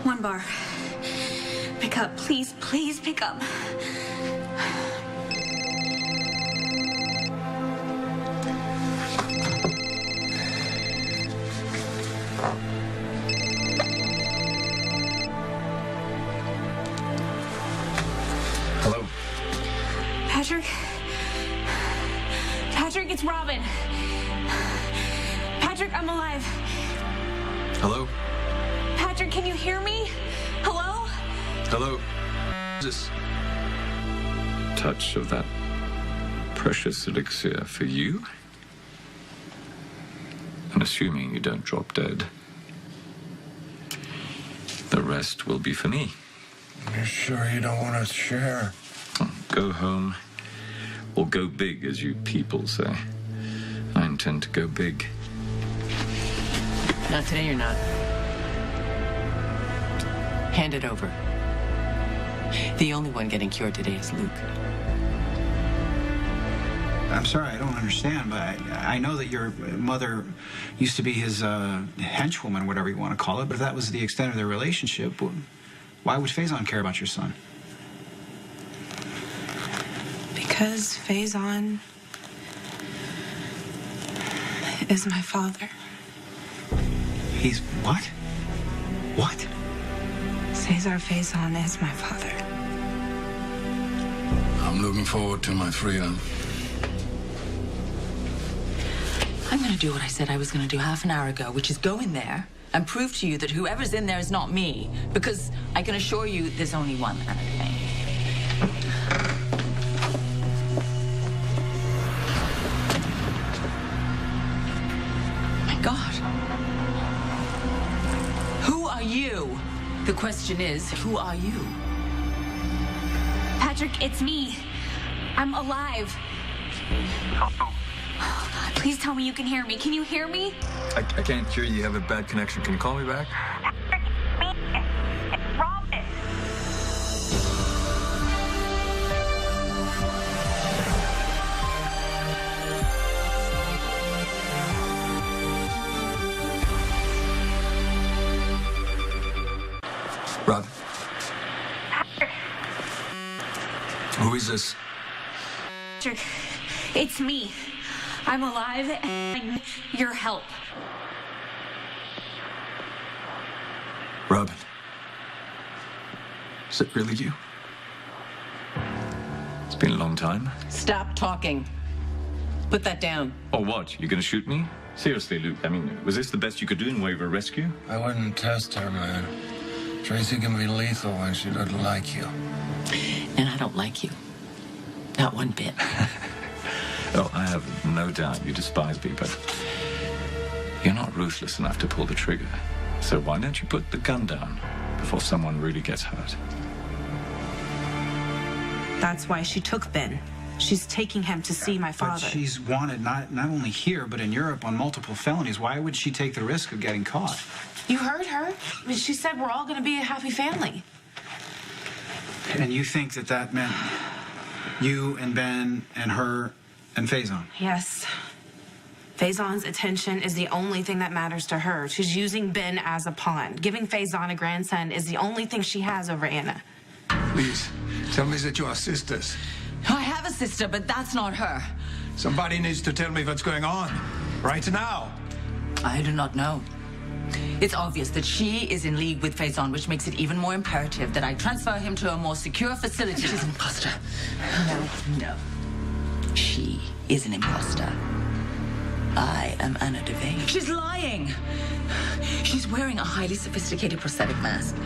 One bar. Pick up, please, please pick up. Hello? Patrick? Patrick, it's Robin. Patrick, I'm alive. Hello? Patrick, can you hear me? Hello? Hello? This touch of that precious elixir for you? And assuming you don't drop dead, the rest will be for me. You're sure you don't want to share? Go home, or go big, as you people say. I intend to go big. Not today, you're not. Hand it over. The only one getting cured today is Luke. I'm sorry, I don't understand, but I know that your mother used to be his henchwoman, whatever you want to call it, but if that was the extent of their relationship, why would Faison care about your son? Because Faison is my father. He's what? What? Cesar Faison is my father. I'm looking forward to my freedom. I'm gonna do what I said I was gonna do half an hour ago, which is go in there and prove to you that whoever's in there is not me. Because I can assure you there's only one Anna Devane. My God. Who are you? The question is, who are you? Patrick, it's me. I'm alive. Oh, God, please tell me you can hear me. Can you hear me? I can't hear you. You have a bad connection. Can you call me back? Robin. Rob. Who is this? Patrick, it's me. I'm alive and I need your help. Robin. Is it really you? It's been a long time. Stop talking. Put that down. Or what? You're gonna shoot me? Seriously, Luke, I mean, was this the best you could do in way of a rescue? I wouldn't test her, man. Tracy can be lethal when she doesn't like you. And I don't like you. Not one bit. Oh, I have no doubt you despise me, but you're not ruthless enough to pull the trigger. So why don't you put the gun down before someone really gets hurt? That's why she took Ben. She's taking him to see my But father. she's wanted not only here, but in Europe on multiple felonies. Why would she take the risk of getting caught? You heard her. I mean, she said we're all going to be a happy family. And you think that that meant you and Ben and her and Faison? Yes. Faison's attention is the only thing that matters to her. She's using Ben as a pawn. Giving Faison a grandson is the only thing she has over Anna. Please, tell me that you are sisters. I have a sister, but that's not her. Somebody needs to tell me what's going on. Right now. I do not know. It's obvious that she is in league with Faison, which makes it even more imperative that I transfer him to a more secure facility. She's an imposter. No. She is an imposter. I am Anna Devane. She's lying. She's wearing a highly sophisticated prosthetic mask.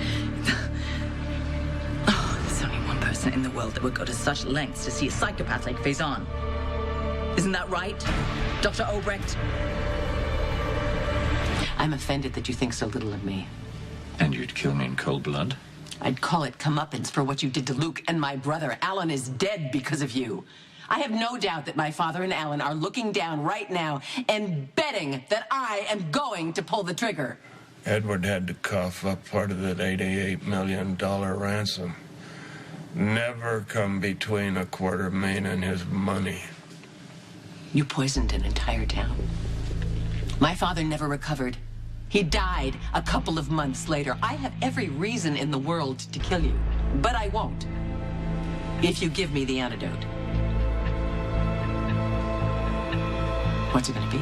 Oh, there's only one person in the world that would go to such lengths to see a psychopath like Faison. Isn't that right, Dr. Obrecht? I'm offended that you think so little of me. And you'd kill me in cold blood? I'd call it comeuppance for what you did to Luke and my brother. Alan is dead because of you. I have no doubt that my father and Alan are looking down right now and betting that I am going to pull the trigger. Edward had to cough up part of that $88 million ransom. Never come between a Quartermain and his money. You poisoned an entire town. My father never recovered. He died a couple of months later. I have every reason in the world to kill you, but I won't. If you give me the antidote. What's it gonna be?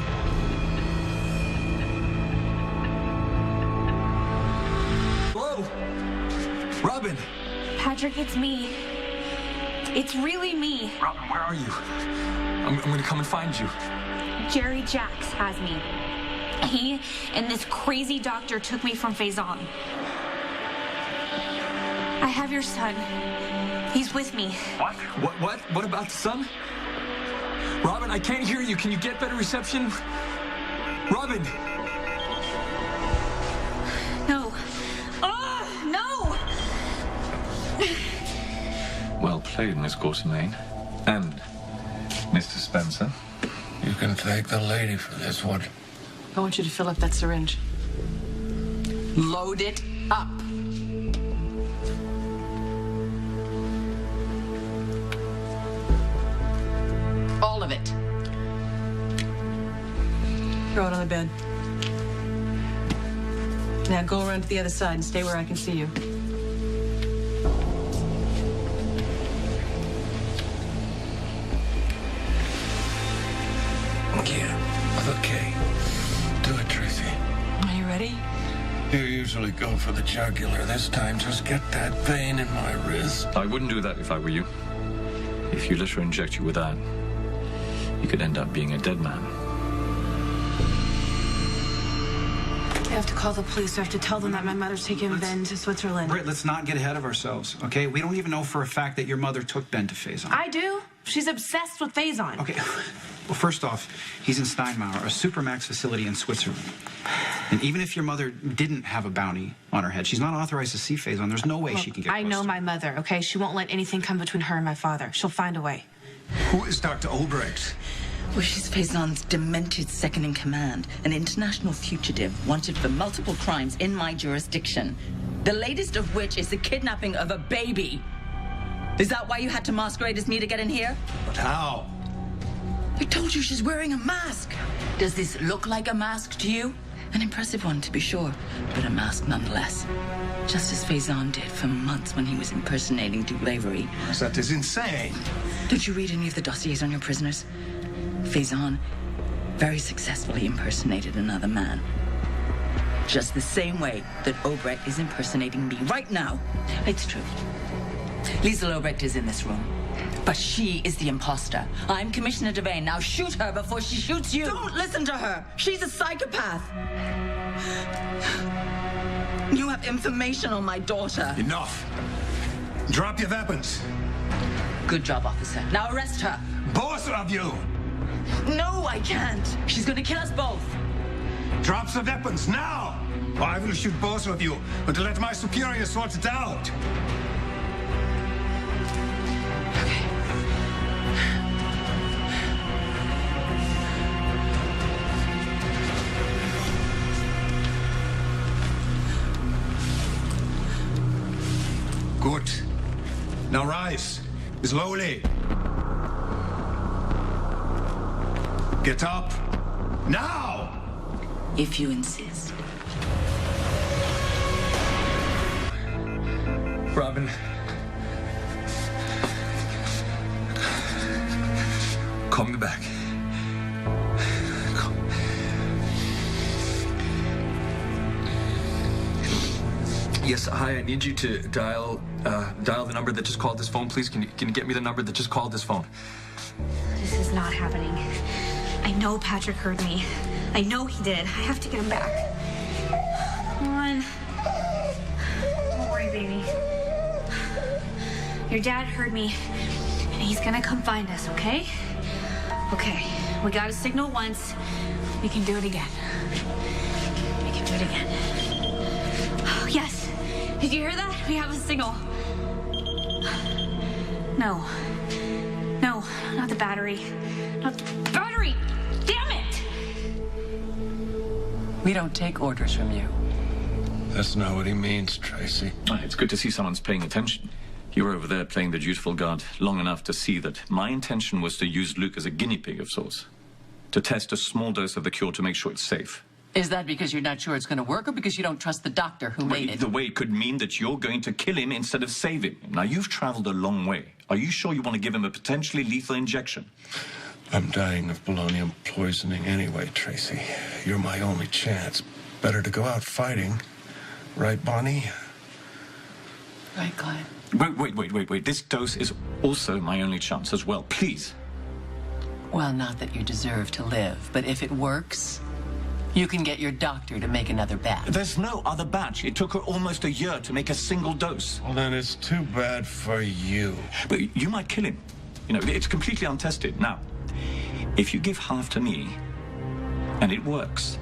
Hello? Robin! Patrick, it's me. It's really me. Robin, where are you? I'm gonna come and find you. Jerry Jacks has me. He and this crazy doctor took me from Faison. I have your son. He's with me. What? What about the son? Robin, I can't hear you. Can you get better reception? Robin! No. No! Well played, Miss Quartermain. And Mr. Spencer. You can thank the lady for this one. I want you to fill up that syringe. Load it up. All of it. Throw it on the bed. Now go around to the other side and stay where I can see you. Yeah, okay. Do it, Tracy. Are you ready? You usually go for the jugular. This time, just get that vein in my wrist. I wouldn't do that if I were you. If you let her inject you with that, you could end up being a dead man. I have to call the police. I have to tell them that my mother's taking Ben to Switzerland. Britt, let's not get ahead of ourselves, okay? We don't even know for a fact that your mother took Ben to Faison. I do. She's obsessed with Faison. Okay, well, first off, he's in Steinmauer, a supermax facility in Switzerland. And even if your mother didn't have a bounty on her head, she's not authorized to see Faison. There's no way she can get I close know to my him. mother, okay? She won't let anything come between her and my father. She'll find a way. Who is Dr. Obrecht? Well, she's Faison's demented second-in-command, an international fugitive wanted for multiple crimes in my jurisdiction. The latest of which is the kidnapping of a baby. Is that why you had to masquerade as me to get in here? But how? I told you she's wearing a mask. Does this look like a mask to you? An impressive one, to be sure, but a mask nonetheless. Just as Faison did for months when he was impersonating Dulavery. That is insane. Did you read any of the dossiers on your prisoners? Faison very successfully impersonated another man. Just the same way that Obrecht is impersonating me right now. It's true. Liesl Obrecht is in this room. But she is the imposter. I'm Commissioner Devane. Now shoot her before she shoots you. Don't listen to her. She's a psychopath. You have information on my daughter. Enough. Drop your weapons. Good job, officer. Now arrest her. Both of you. No, I can't. She's gonna kill us both. Drop the weapons now. Or I will shoot both of you until let my superior sort it out. Good. Now rise. Slowly. Get up. Now! If you insist. Robin. Call me back. Yes, hi, I need you to dial the number that just called this phone, please. Can you get me the number that just called this phone? This is not happening. I know Patrick heard me. I know he did. I have to get him back. Come on. Don't worry, baby. Your dad heard me, and he's gonna come find us, okay? Okay, we got a signal once. We can do it again. We can do it again. Oh, yes. Did you hear that? We have a signal. No. No, not the battery. Not the battery! Damn it! We don't take orders from you. That's not what he means, Tracy. It's good to see someone's paying attention. You were over there playing the dutiful guard long enough to see that my intention was to use Luke as a guinea pig of sorts. To test a small dose of the cure to make sure it's safe. Is that because you're not sure it's going to work, or because you don't trust the doctor who made it? The way it could mean that you're going to kill him instead of save him. Now, you've traveled a long way. Are you sure you want to give him a potentially lethal injection? I'm dying of polonium poisoning anyway, Tracy. You're my only chance. Better to go out fighting. Right, Bonnie? Right, Glenn. Wait. This dose is also my only chance as well. Please. Well, not that you deserve to live, but if it works, you can get your doctor to make another batch. There's no other batch. It took her almost a year to make a single dose. Well, then it's too bad for you. But you might kill him. You know, it's completely untested. Now, if you give half to me, and it works,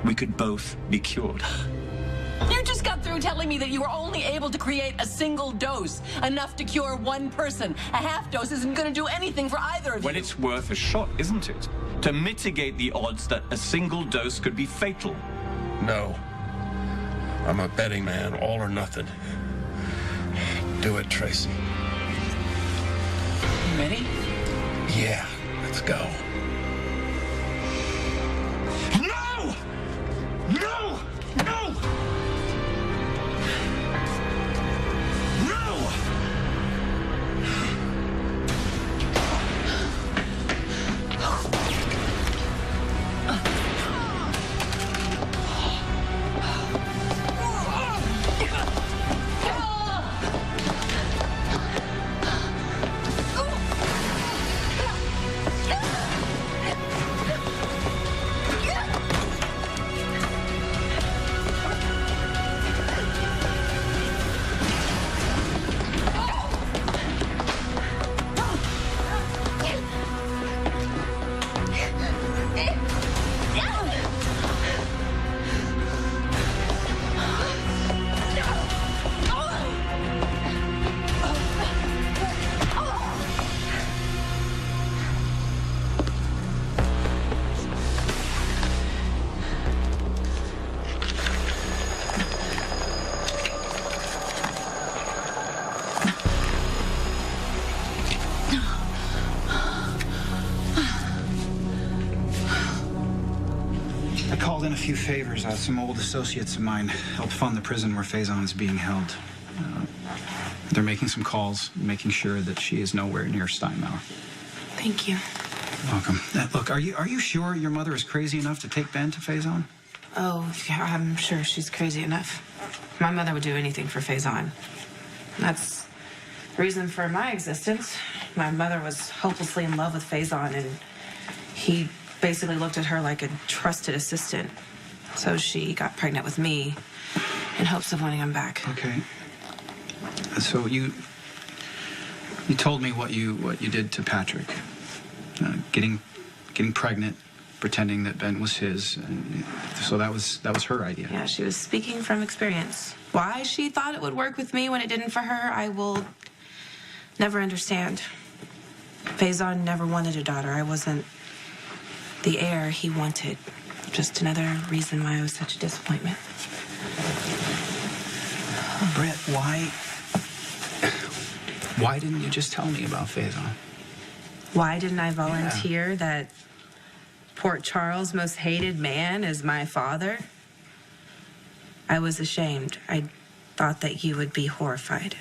we could both be cured. You just got through telling me that you were only able to create a single dose, enough to cure one person. A half dose isn't going to do anything for either of you. Well, it's worth a shot, isn't it? To mitigate the odds that a single dose could be fatal. No. I'm a betting man, all or nothing. Do it, Tracy. You ready? Yeah, let's go. No! No! No! No! I called in a few favors. Some old associates of mine helped fund the prison where Faison is being held. They're making some calls, making sure that she is nowhere near Steinmauer. Thank you. Welcome. Look, are you sure your mother is crazy enough to take Ben to Faison? Oh, yeah, I'm sure she's crazy enough. My mother would do anything for Faison. That's the reason for my existence. My mother was hopelessly in love with Faison, and he basically looked at her like a trusted assistant. So she got pregnant with me in hopes of winning him back. Okay. So you told me what you did to Patrick, getting pregnant, pretending that Ben was his. So that was her idea. Yeah, she was speaking from experience. Why she thought it would work with me when it didn't for her, I will never understand. Faison never wanted a daughter. I wasn't the heir he wanted. Just another reason why I was such a disappointment. Brett, why didn't you just tell me about Faison? Why didn't I volunteer that Port Charles' most hated man is my father? I was ashamed. I thought that you would be horrified.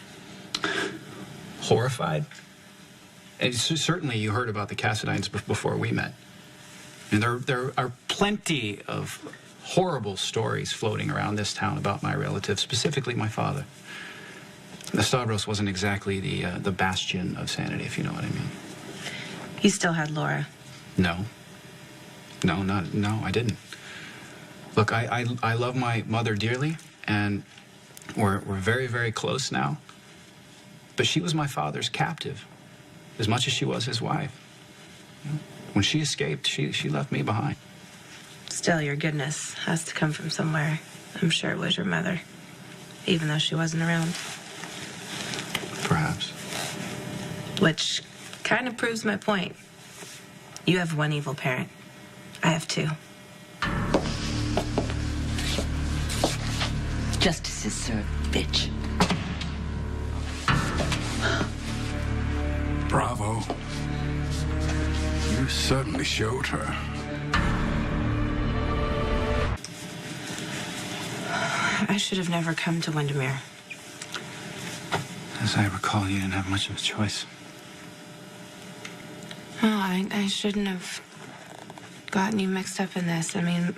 Horrified? And certainly you heard about the Cassidines before we met. And there are plenty of horrible stories floating around this town about my relatives, specifically my father. The Stavros wasn't exactly the bastion of sanity, if you know what I mean. You still had Laura. No, I didn't. Look, I love my mother dearly, and we're very, very close now. But she was my father's captive, as much as she was his wife. When she escaped, she left me behind. Still, your goodness has to come from somewhere. I'm sure it was your mother, even though she wasn't around. Perhaps. Which kind of proves my point. You have one evil parent. I have two. Justice is served, bitch. Bravo. You certainly showed her. I should have never come to Windermere. As I recall, you didn't have much of a choice. No, I shouldn't have gotten you mixed up in this. I mean,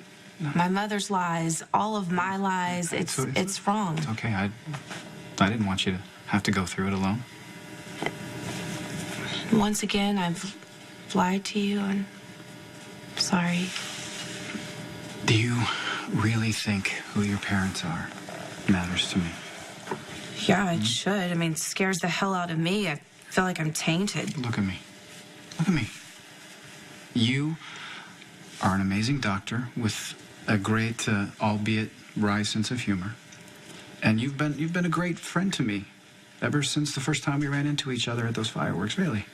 my mother's lies, all of my lies, it's wrong. It's okay. I didn't want you to have to go through it alone. Once again, I've lied to you, and I'm sorry. Do you really think who your parents are matters to me? Yeah, it should. I mean, it scares the hell out of me. I feel like I'm tainted. Look at me. Look at me. You are an amazing doctor with a great, albeit wry sense of humor. And you've been a great friend to me ever since the first time we ran into each other at those fireworks, really.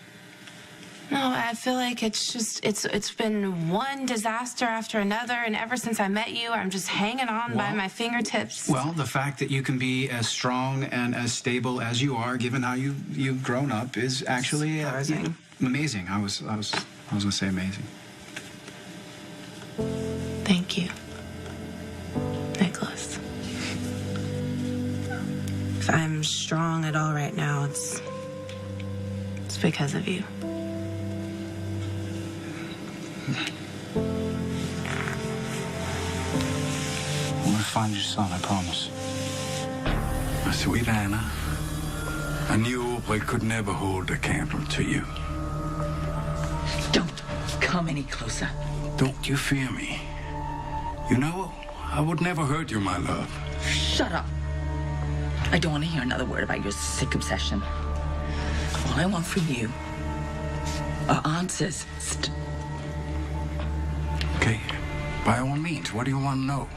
No, I feel like it's been one disaster after another, and ever since I met you, I'm just hanging on by my fingertips. Well, the fact that you can be as strong and as stable as you are, given how you've grown up, is actually amazing. I was gonna say amazing. Thank you, Nicholas. If I'm strong at all right now, it's because of you. I'm gonna find your son, I promise. Sweet Anna, I knew I could never hold a candle to you. Don't come any closer. Don't you fear me? You know, I would never hurt you, my love. Shut up. I don't want to hear another word about your sick obsession. All I want from you are answers. Okay, by all means, what do you want to know?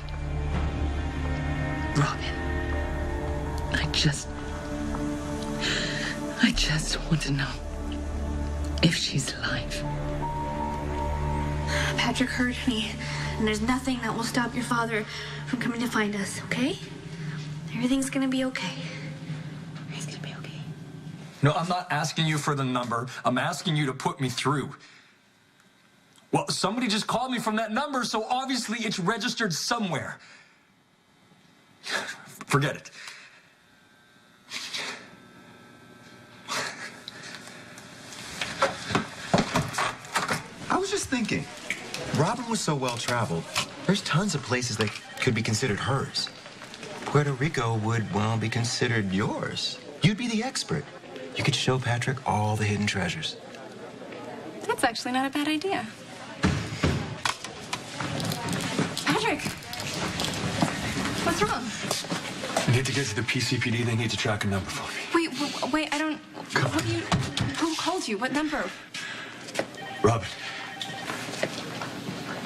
Robin, I just want to know if she's alive. Patrick hurt me, and there's nothing that will stop your father from coming to find us, okay? Everything's gonna be okay. Everything's gonna be okay. No, I'm not asking you for the number. I'm asking you to put me through. Well, somebody just called me from that number, so obviously it's registered somewhere. Forget it. I was just thinking, Robin was so well-traveled, there's tons of places that could be considered hers. Puerto Rico would, well, be considered yours. You'd be the expert. You could show Patrick all the hidden treasures. That's actually not a bad idea. Patrick! What's wrong? I need to get to the PCPD. They need to track a number for me. Wait, I don't... Who called you? What number? Robin.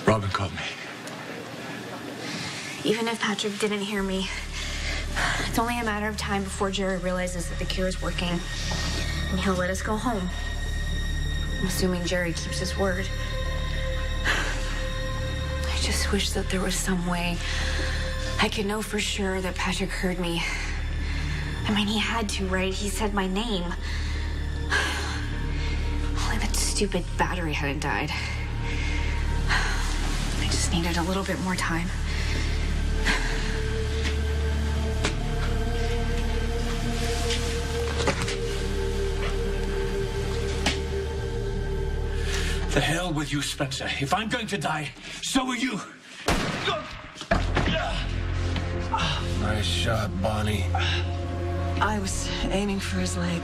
Robin called me. Even if Patrick didn't hear me, it's only a matter of time before Jerry realizes that the cure is working, and he'll let us go home. I'm assuming Jerry keeps his word. I just wish that there was some way I could know for sure that Patrick heard me. I mean, he had to, right? He said my name. Only that stupid battery hadn't died. I just needed a little bit more time. The hell with you, Spencer. If I'm going to die, so are you. Nice shot, Bonnie. I was aiming for his leg.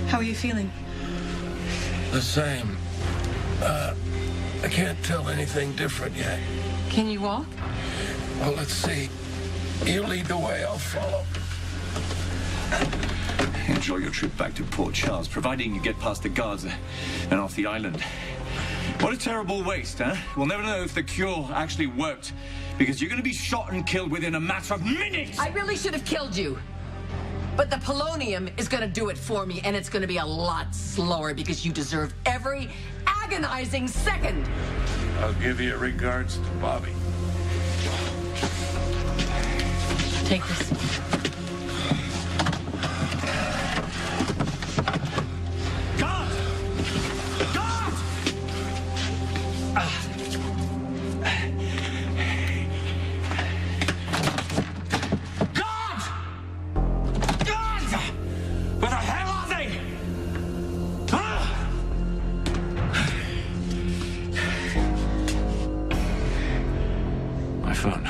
How are you feeling? The same. I can't tell anything different yet. Can you walk? Well, let's see. You lead the way, I'll follow. Enjoy your trip back to Port Charles, providing you get past the guards and off the island. What a terrible waste, huh? We'll never know if the cure actually worked, because you're going to be shot and killed within a matter of minutes! I really should have killed you. But the polonium is going to do it for me, and it's going to be a lot slower because you deserve every agonizing second. I'll give you regards to Bobby. Take this. my phone.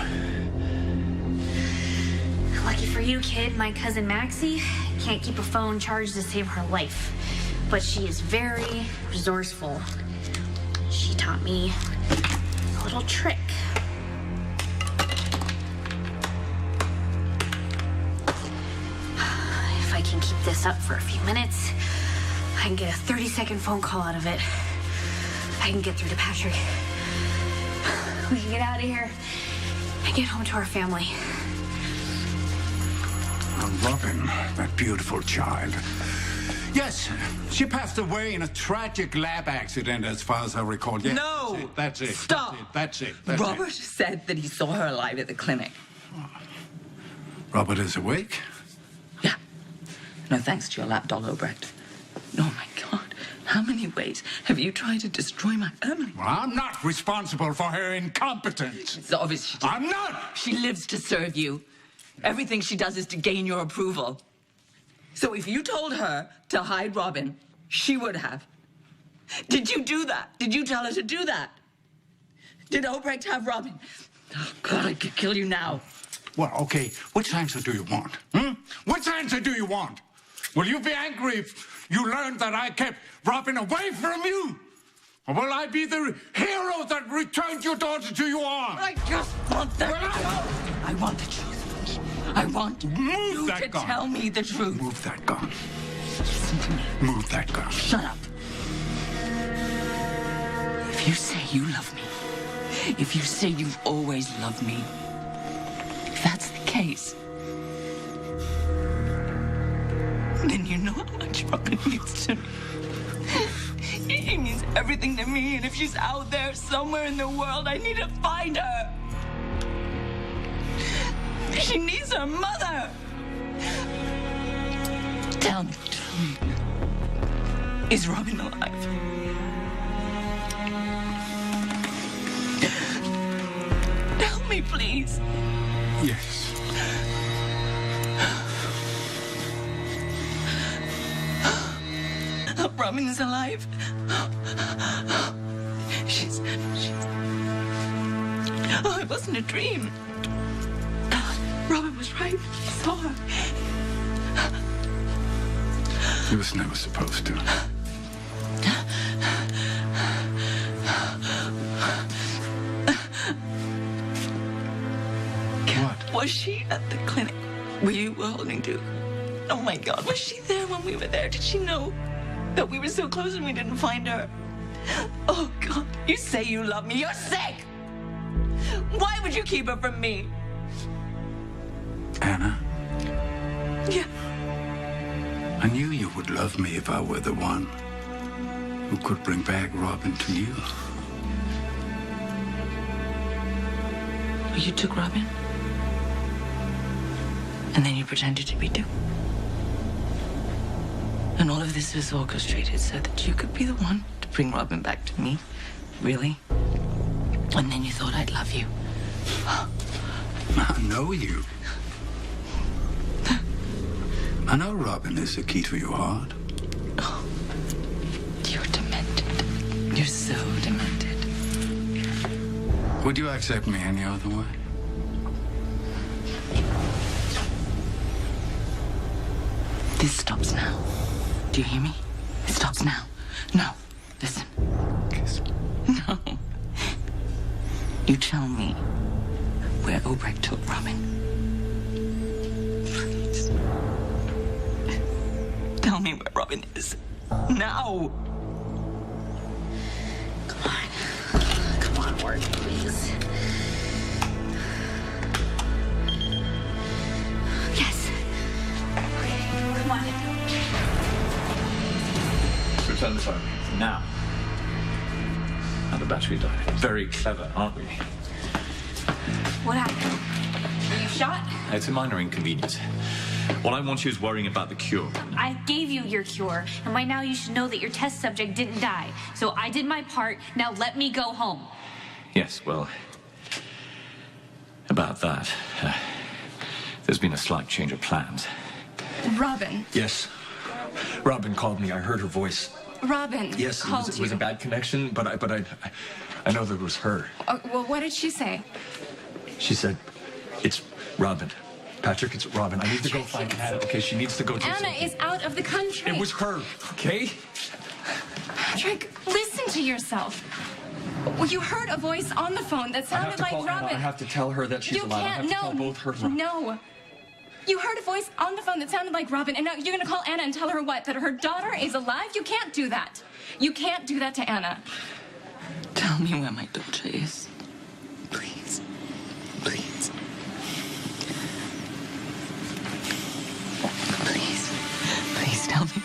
Lucky for you, kid, my cousin Maxie can't keep a phone charged to save her life. But she is very resourceful. She taught me a little trick. If I can keep this up for a few minutes, I can get a 30-second phone call out of it. I can get through to Patrick. We can get out of here and get home to our family. Robin, that beautiful child. Yes, she passed away in a tragic lab accident, as far as I recall. Yes, No! That's it. Stop! That's it. That's it. Robert said that he saw her alive at the clinic. Robert is awake? Yeah. No thanks to your lapdog, Obrecht. Oh, my God. How many ways have you tried to destroy my family? Well, I'm not responsible for her incompetence. It's obvious she did. I'm not! She lives to serve you. Everything she does is to gain your approval. So if you told her to hide Robin, she would have. Did you do that? Did you tell her to do that? Did Obrecht have Robin? Oh, God, I could kill you now. Well, okay, which answer do you want? Which answer do you want? Will you be angry if you learned that I kept Robin away from you? Or will I be the hero that returned your daughter to your arms? I just want the truth. I want the truth. I want you to tell me the truth. Move that gun. Listen to me. Move that gun. Shut up. If you say you love me, if you say you've always loved me, if that's the case, then you know how much Robin means to me. She means everything to me, and if she's out there somewhere in the world, I need to find her. She needs her mother. Tell me, is Robin alive? Tell me, please. Yes. Robin is alive. She's... Oh, it wasn't a dream. Robin was right. He saw her. He was never supposed to. What? Was she at the clinic where you were holding Duke? Oh my God, was she there when we were there? Did she know that we were so close and we didn't find her? Oh God, you say you love me. You're sick. Why would you keep her from me? Anna, Yeah. I knew you would love me if I were the one who could bring back Robin to you. You took Robin? And then you pretended to be Duke? And all of this was orchestrated so that you could be the one to bring Robin back to me? Really? And then you thought I'd love you? I know you. I know Robin is the key to your heart. Oh, you're demented. You're so demented. Would you accept me any other way? This stops now. Do you hear me? It stops now. No. Listen. Kiss me. No. You tell me where Obrecht took Robin. Please. Tell me where Robin is. Now. Come on, work, please. Yes. Okay, come on. Return the phone. Now. And the battery died. Very clever, aren't we? What happened? Are you shot? It's a minor inconvenience. All I want you is worrying about the cure. I gave you your cure, and by now you should know that your test subject didn't die. So I did my part. Now let me go home. Yes, well, about that, there's been a slight change of plans. Robin. Yes. Robin called me. I heard her voice. Robin Yes, called it was you. a bad connection, but I know that it was her. Well, what did she say? She said, it's Robin. Patrick, it's Robin. I need to go find Anna, okay? She needs to go do Anna something. is out of the country. It was her, okay? Patrick, listen to yourself. Well, you heard a voice on the phone that sounded like Robin. Anna. I have to tell her that she's You alive. I can't. have to tell both her and Robin. No. You heard a voice on the phone that sounded like Robin, and now you're gonna call Anna and tell her what? That her daughter is alive? You can't do that. You can't do that to Anna. Tell me where my daughter is. Please. Please. Please. Please tell me.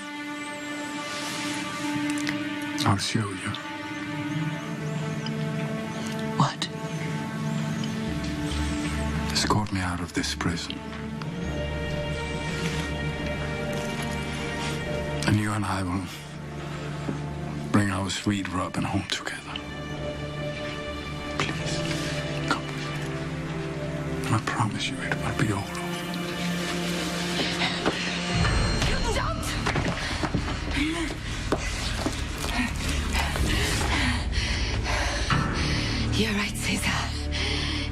I'll show you. What? Escort me out of this prison. And you and I will bring our sweet Robin home together. Please, come. I promise you it will be all over. Don't! You're right, Caesar.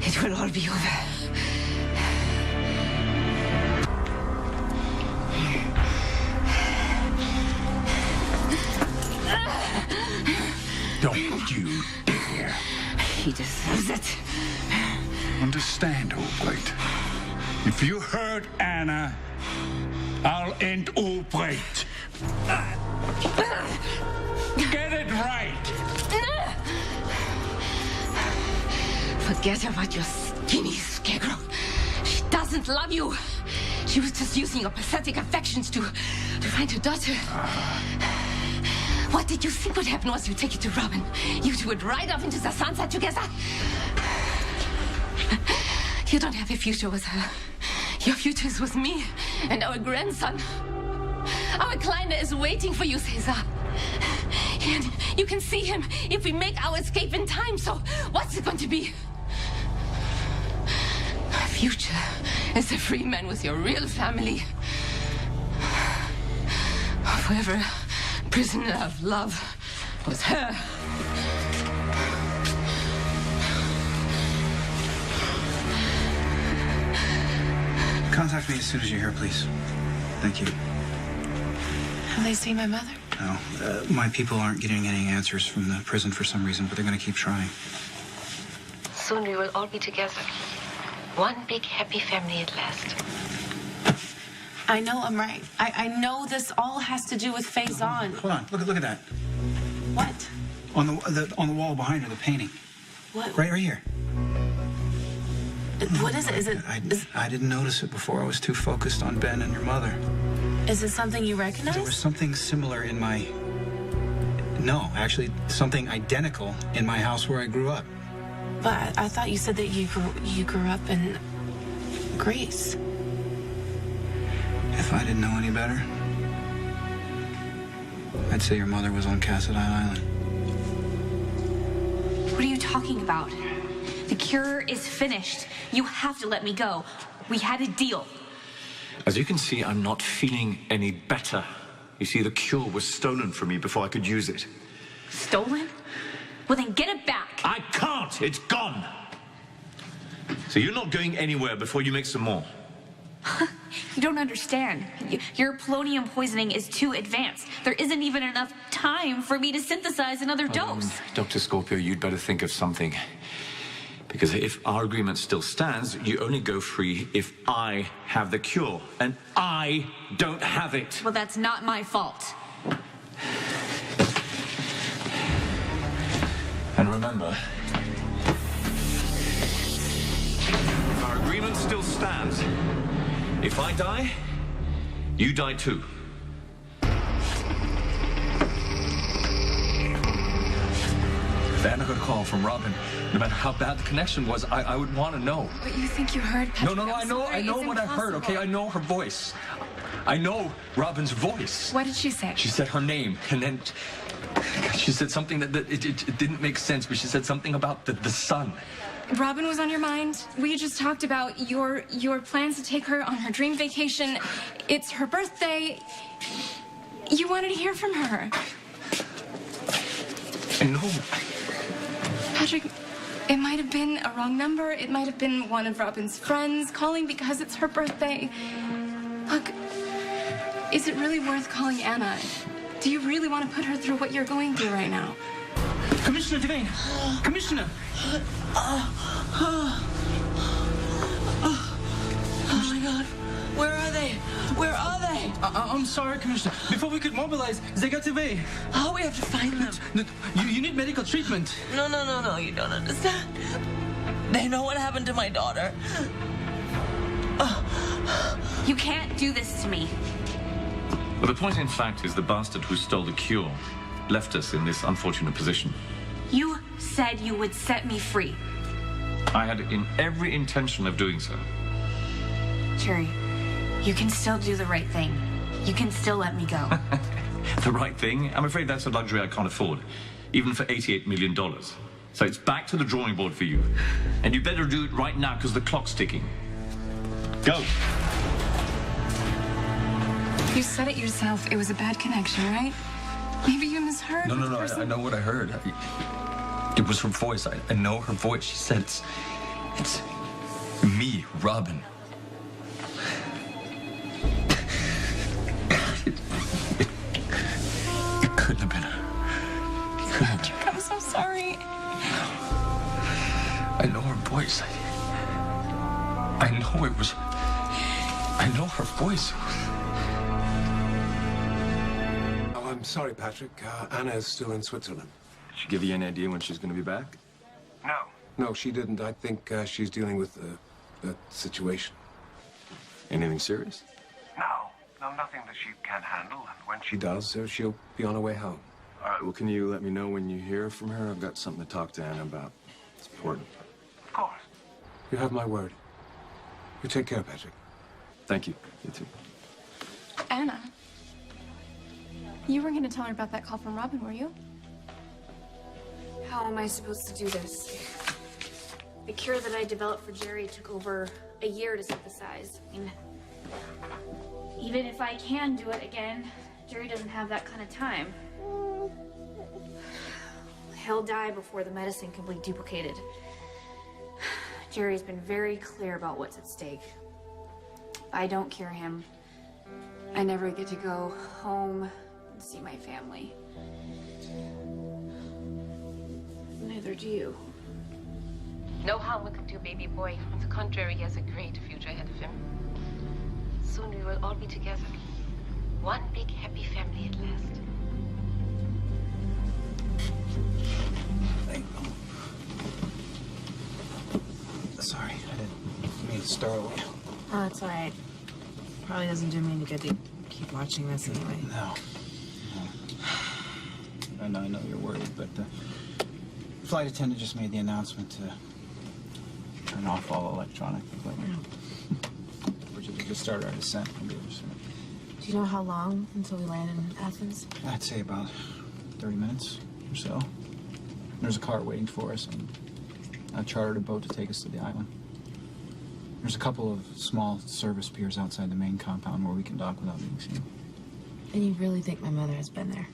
It will all be over. Don't you dare. He deserves it. Understand, Albrecht. If you hurt Anna, I'll end Albrecht. Get it right. Forget about your skinny scarecrow. She doesn't love you. She was just using your pathetic affections to find her daughter. What did you think would happen once you take it to Robin? You two would ride off into the sunset together? You don't have a future with her. Your future is with me and our grandson. Our Kleiner is waiting for you, Caesar. And you can see him if we make our escape in time. So what's it going to be? A future as a free man with your real family. Forever prisoner of love with her. Contact me as soon as you're here, please. Thank you. Have they seen my mother? No, my people aren't getting any answers from the prison for some reason, but they're going to keep trying. Soon we will all be together. One big happy family at last. I know I'm right. I know this all has to do with Faison. Hold on, look at that. What? On the wall behind her, the painting. What? Right here. What is it? Is it? I didn't notice it before. I was too focused on Ben and your mother. Is it something you recognize? There was something similar in my... No, actually, something identical in my house where I grew up. But I thought you said that you grew up in Greece. If I didn't know any better, I'd say your mother was on Cassadine Island. What are you talking about? The cure is finished. You have to let me go. We had a deal. As you can see, I'm not feeling any better. You see, the cure was stolen from me before I could use it. Stolen? Well, then get it back. I can't. It's gone. So you're not going anywhere before you make some more. You don't understand. Your polonium poisoning is too advanced. There isn't even enough time for me to synthesize another dose. Dr. Scorpio, you'd better think of something. Because if our agreement still stands, you only go free if I have the cure. And I don't have it. Well, that's not my fault. And remember, if our agreement still stands, if I die, you die too. If Anna got a call from Robin, no matter how bad the connection was, I would want to know. But you think you heard Patrick? No, I'm I know sorry, what I heard, okay? I know her voice. I know Robin's voice. What did she say? She said her name, and then she said something that it didn't make sense, but she said something about the sun. Robin was on your mind. We just talked about your plans to take her on her dream vacation. It's her birthday. You wanted to hear from her. I know. Patrick, It might have been a wrong number. It might have been one of Robin's friends calling because it's her birthday. Look, is it really worth calling Anna? Do you really want to put her through what you're going through right now? Commissioner Devane! Commissioner! Oh my God. Where are they? Where are they? I'm sorry, Commissioner. Before we could mobilize, they got away. Oh, we have to find them. You need medical treatment. No, you don't understand. They know what happened to my daughter. You can't do this to me. Well, the point in fact is the bastard who stole the cure left us in this unfortunate position. You said you would set me free. I had every intention of doing so. Jerry, you can still do the right thing. You can still let me go. The right thing? I'm afraid that's a luxury I can't afford, even for $88 million. So it's back to the drawing board for you. And you better do it right now, because the clock's ticking. Go. You said it yourself. It was a bad connection, right? Maybe you misheard. No. I know what I heard. It was her voice. I know her voice. She said it's me, Robin. It couldn't have been her. It couldn't. I'm so sorry. I know her voice. I know it was. I know her voice. Oh, I'm sorry, Patrick. Anna is still in Switzerland. Did she give you any idea when she's going to be back? No, she didn't. I think she's dealing with that situation. Anything serious? No, nothing that she can't handle. And when she does, she'll be on her way home. All right, well, can you let me know when you hear from her? I've got something to talk to Anna about. It's important. Of course. You have my word. You take care, Patrick. Thank you. You too. Anna, you were going to tell her about that call from Robin, were you? How am I supposed to do this? The cure that I developed for Jerry took over a year to synthesize. I mean, even if I can do it again, Jerry doesn't have that kind of time. He'll die before the medicine can be duplicated. Jerry's been very clear about what's at stake. If I don't cure him, I never get to go home and see my family. Neither do you. No harm we can do, baby boy. On the contrary, he has a great future ahead of him. Soon we will all be together. One big happy family at last. Sorry, I didn't mean to startle you. Oh, it's all right. Probably doesn't do me any good to keep watching this anyway. No. I know you're worried, but the flight attendant just made the announcement to turn off all electronic equipment. We're just to start our descent. Do you know how long until we land in Athens? I'd say about 30 minutes or so. There's a car waiting for us, and I chartered a boat to take us to the island. There's a couple of small service piers outside the main compound where we can dock without being seen. And you really think my mother has been there?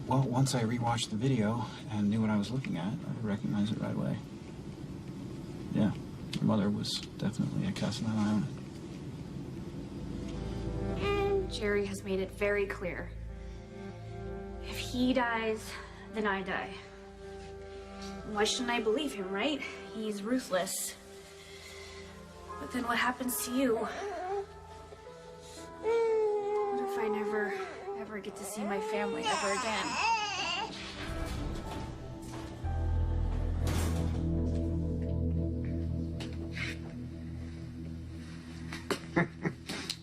Well, once I rewatched the video and knew what I was looking at, I recognized it right away. Yeah, your mother was definitely at Castellan Island. Jerry has made it very clear. If he dies, then I die. Why shouldn't I believe him, right? He's ruthless. But then what happens to you? What if I never, ever get to see my family ever again?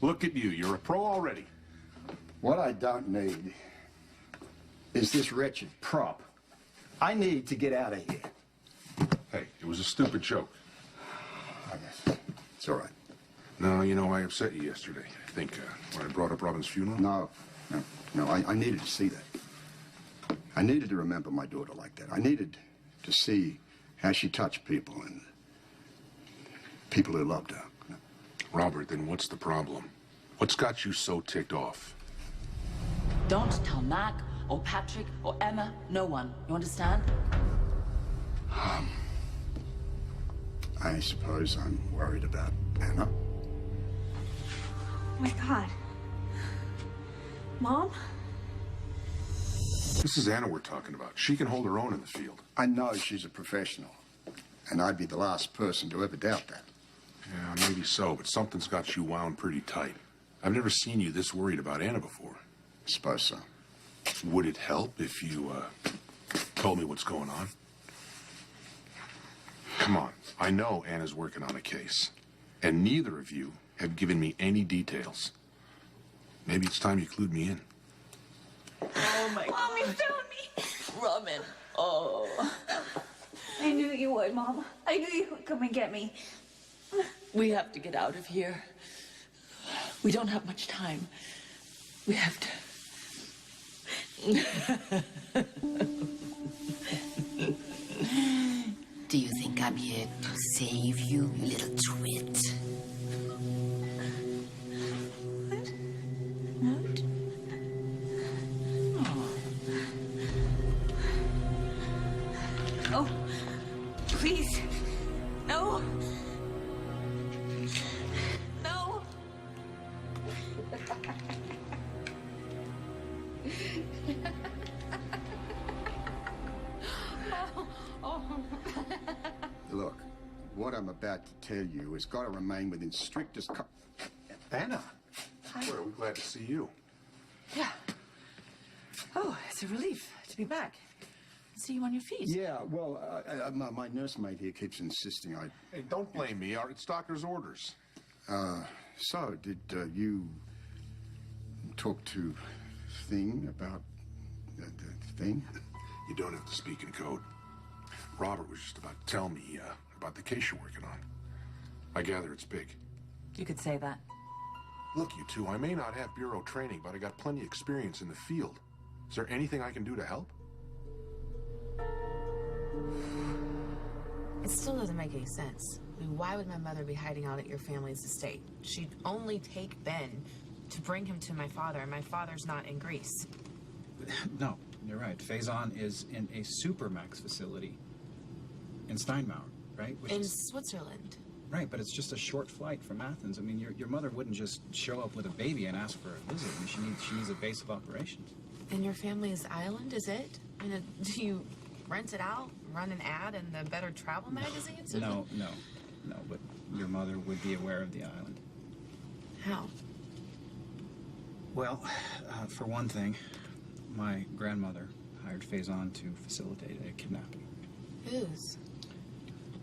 Look at you. You're a pro already. What I don't need is this wretched prop. I need to get out of here. Hey, it was a stupid joke. I guess. It's all right. No, you know, I upset you yesterday. I think when I brought up Robin's funeral. No, I needed to see that. I needed to remember my daughter like that. I needed to see how she touched people and people who loved her. Robert, then what's the problem? What's got you so ticked off? Don't tell Mac or Patrick or Emma, no one. You understand? I suppose I'm worried about Anna. Oh my God. Mom? This is Anna we're talking about. She can hold her own in the field. I know she's a professional, and I'd be the last person to ever doubt that. Yeah, maybe so, but something's got you wound pretty tight. I've never seen you this worried about Anna before. Suppose so. Would it help if you, told me what's going on? Come on. I know Anna's working on a case, and neither of you have given me any details. Maybe it's time you clued me in. Oh my God. Mom, you found me. Robin. Oh. I knew you would, Mom. I knew you would come and get me. We have to get out of here. We don't have much time. We have to. Do you think I'm here to save you, you little twit? Oh, please. No. No. Look, what I'm about to tell you has got to remain within strictest Anna. Well, we're glad to see you. Yeah. Oh, it's a relief to be back. See you on your feet. Yeah, well, my nursemaid here keeps insisting I... Hey, don't blame me. It's doctor's orders. So, did you talk to Thing about the thing? You don't have to speak in code. Robert was just about to tell me about the case you're working on. I gather it's big. You could say that. Look, you two, I may not have bureau training, but I got plenty of experience in the field. Is there anything I can do to help? It still doesn't make any sense. I mean, why would my mother be hiding out at your family's estate? She'd only take Ben to bring him to my father, and my father's not in Greece. No, you're right. Faison is in a Supermax facility in Steinmauer, right? In Switzerland. Right, but it's just a short flight from Athens. I mean, your mother wouldn't just show up with a baby and ask for a visit. I mean, she needs a base of operations. And your family's island, is it? I mean, do you rent it out, run an ad in the Better Travel magazines? No, but your mother would be aware of the island. How? Well, for one thing, my grandmother hired Faison to facilitate a kidnapping. Whose?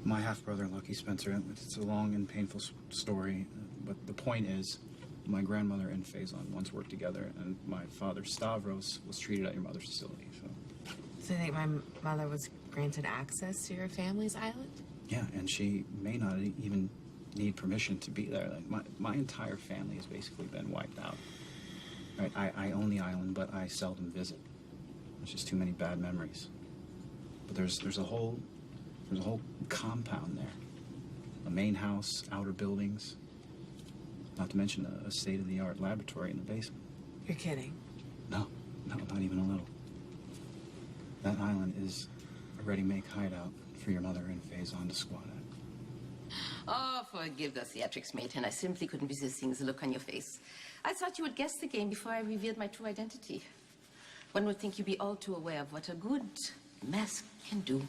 My half-brother, Lucky Spencer. It's a long and painful story, but the point is, my grandmother and Faison once worked together, and my father, Stavros, was treated at your mother's facility, so... So you think my mother was granted access to your family's island? Yeah, and she may not even need permission to be there. Like, my entire family has basically been wiped out. Right, I own the island, but I seldom visit. There's just too many bad memories. But there's a whole compound there. A main house, outer buildings. Not to mention a state-of-the-art laboratory in the basement. You're kidding. No, not even a little. That island is a ready-make hideout for your mother and Faison to squat at. Oh, forgive the theatrics, mate, and I simply couldn't resist seeing the look on your face. I thought you would guess the game before I revealed my true identity. One would think you'd be all too aware of what a good mask can do.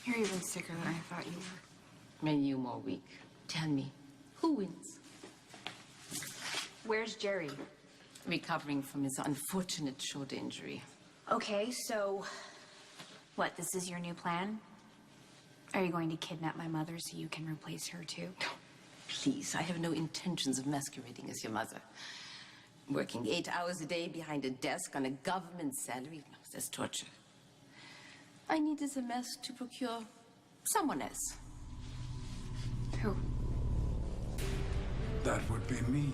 You're even sicker than I thought you were. Made you more weak. Tell me, who wins? Where's Jerry? Recovering from his unfortunate shoulder injury. Okay, so what, this is your new plan? Are you going to kidnap my mother so you can replace her too? Please, I have no intentions of masquerading as your mother. Working 8 hours a day behind a desk on a government salary, that's torture. I needed a mask to procure someone else. Who? That would be me.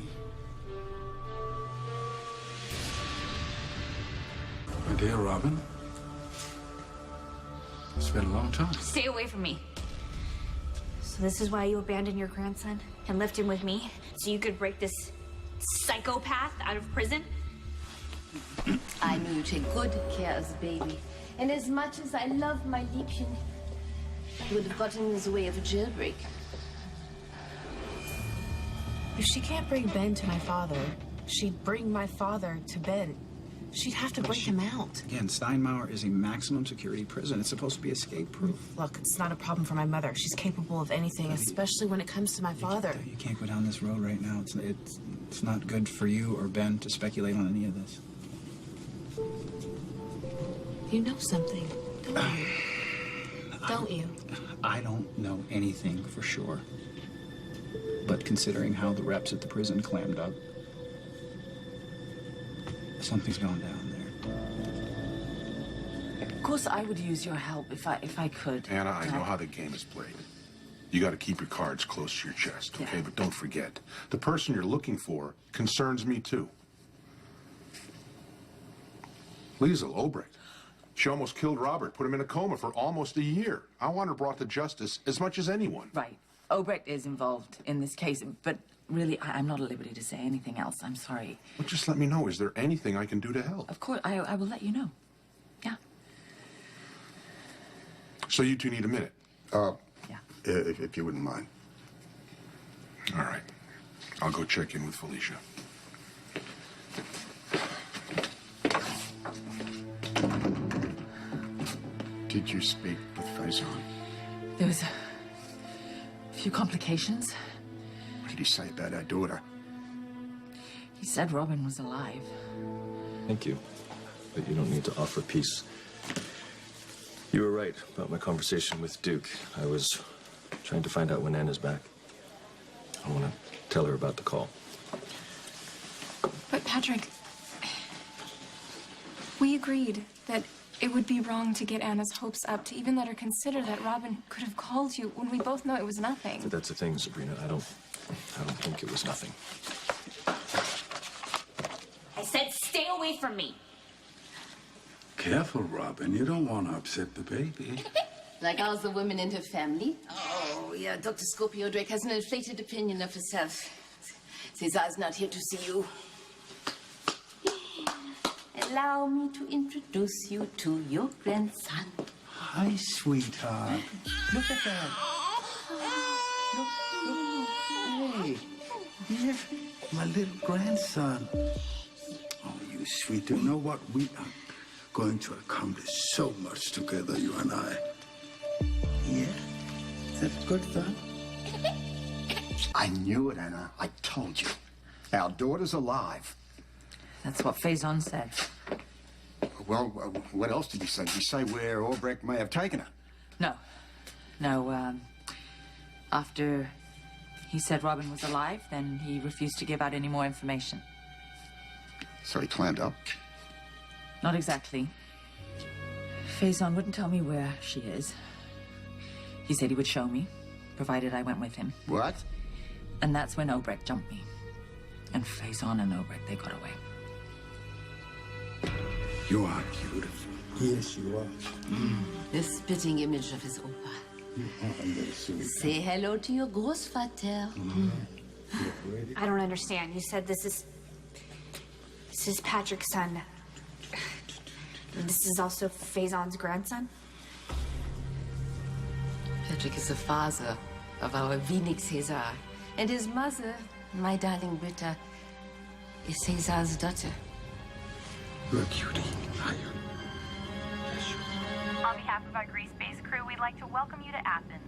My dear Robin, it's been a long time. Stay away from me. So this is why you abandoned your grandson and left him with me? So you could break this psychopath out of prison? I knew you'd take good care of the baby. And as much as I love my Liebchen, I would have gotten in his way of a jailbreak. If she can't bring Ben to my father, she'd bring my father to Ben. She'd have to break him out. Again, Steinmauer is a maximum security prison. It's supposed to be escape-proof. Look, it's not a problem for my mother. She's capable of anything, especially when it comes to my father. You can't go down this road right now. It's not good for you or Ben to speculate on any of this. You know something, don't you? Don't you? I don't know anything for sure. But considering how the reps at the prison clammed up, something's going down there. Of course, I would use your help if I could. Anna, I know how the game is played. You got to keep your cards close to your chest, okay? But don't forget, the person you're looking for concerns me too. Liesl Obrecht. She almost killed Robert, put him in a coma for almost a year. I want her brought to justice as much as anyone. Right. Obrecht is involved in this case, but really, I'm not at liberty to say anything else. I'm sorry. Well, just let me know. Is there anything I can do to help? Of course, I will let you know. Yeah. So you two need a minute? Yeah. If you wouldn't mind. All right. I'll go check in with Felicia. Did you speak with Faison? There was a few complications. What did he say about our daughter? He said Robin was alive. Thank you. But you don't need to offer peace. You were right about my conversation with Duke. I was trying to find out when Anna's back. I want to tell her about the call. But Patrick, we agreed that it would be wrong to get Anna's hopes up, to even let her consider that Robin could have called you when we both know it was nothing. But that's the thing, Sabrina. I don't think it was nothing. I said stay away from me. Careful, Robin. You don't want to upset the baby. Like all the women in her family. Oh, yeah, Dr. Scorpio Drake has an inflated opinion of herself. Cesar's not here to see you. Allow me to introduce you to your grandson. Hi, sweetheart. Look at that. Look. Hey. Yeah, my little grandson. Oh, you sweet. You know what? We are going to accomplish so much together, you and I. Yeah? That's good fun? I knew it, Anna. I told you. Our daughter's alive. That's what Faison said. Well, what else did he say? Did he say where Albrecht may have taken her? No, after he said Robin was alive, then he refused to give out any more information. So he clammed up? Not exactly. Faison wouldn't tell me where she is. He said he would show me, provided I went with him. What? And that's when Obrecht jumped me. And Faison and Obrecht, they got away. You are beautiful. Yes, you are. The spitting image of his opa. You are a little sweet. Say hello to your Großvater. I don't understand. You said this is Patrick's son. This is also Faison's grandson? Patrick is the father of our wenig Cesar. And his mother, my darling Britta, is Cesar's daughter. You're a cutie. On behalf of our Greece-based crew, we'd like to welcome you to Athens.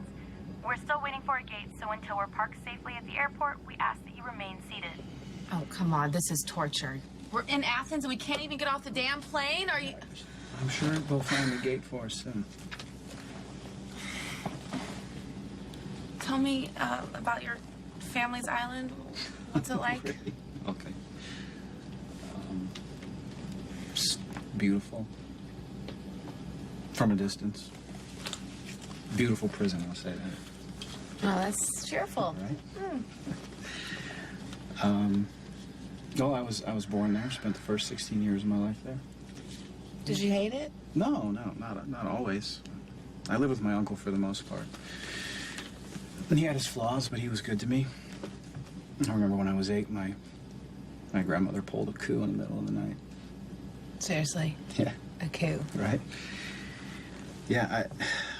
We're still waiting for a gate, so until we're parked safely at the airport, we ask that you remain seated. Oh, come on. This is torture. We're in Athens and we can't even get off the damn plane? Are you... I'm sure they'll find the gate for us soon. Tell me about your family's island. What's it like? Okay. Just beautiful. From a distance. Beautiful prison, I'll say that. Oh, that's cheerful. Right? Hmm. No, I was born there. Spent the first 16 years of my life there. Did you hate it? No, not always. I lived with my uncle for the most part. And he had his flaws, but he was good to me. I remember when I was 8, my grandmother pulled a coup in the middle of the night. Seriously? Yeah. A coup? Right? Yeah,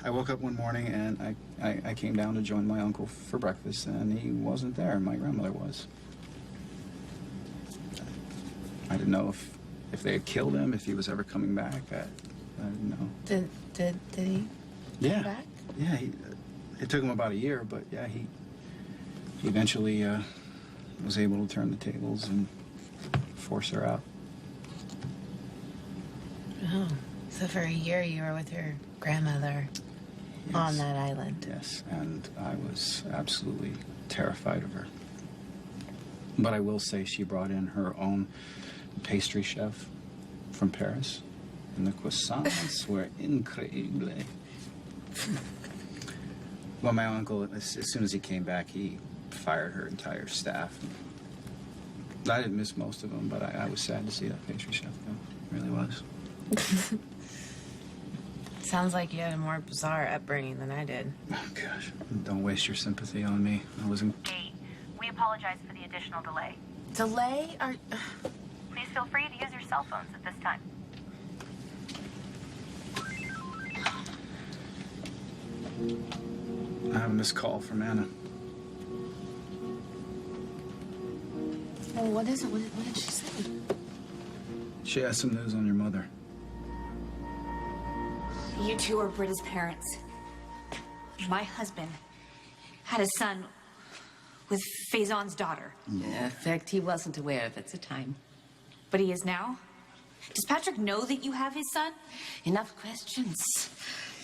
I woke up one morning and I came down to join my uncle for breakfast, and he wasn't there. My grandmother was. I didn't know if they had killed him, if he was ever coming back. I didn't know. Did he Yeah. come back? Yeah, it took him about a year, but yeah, he eventually was able to turn the tables and force her out. Oh, so for a year you were with your grandmother on that island. Yes, and I was absolutely terrified of her. But I will say she brought in her own pastry chef from Paris, and the croissants were incredible. Well, my uncle, as soon as he came back, he fired her entire staff. I didn't miss most of them, but I was sad to see that pastry chef go. Really was. Sounds like you had a more bizarre upbringing than I did. Oh, gosh. Don't waste your sympathy on me. I wasn't... We apologize for the additional delay. Delay? Please feel free to use your cell phones at this time. I have a missed call from Anna. Well, what is it? What did she say? She has some news on your mother. You two are Britta's parents. My husband had a son with Faison's daughter. In fact, he wasn't aware of it at the time. But he is now? Does Patrick know that you have his son? Enough questions.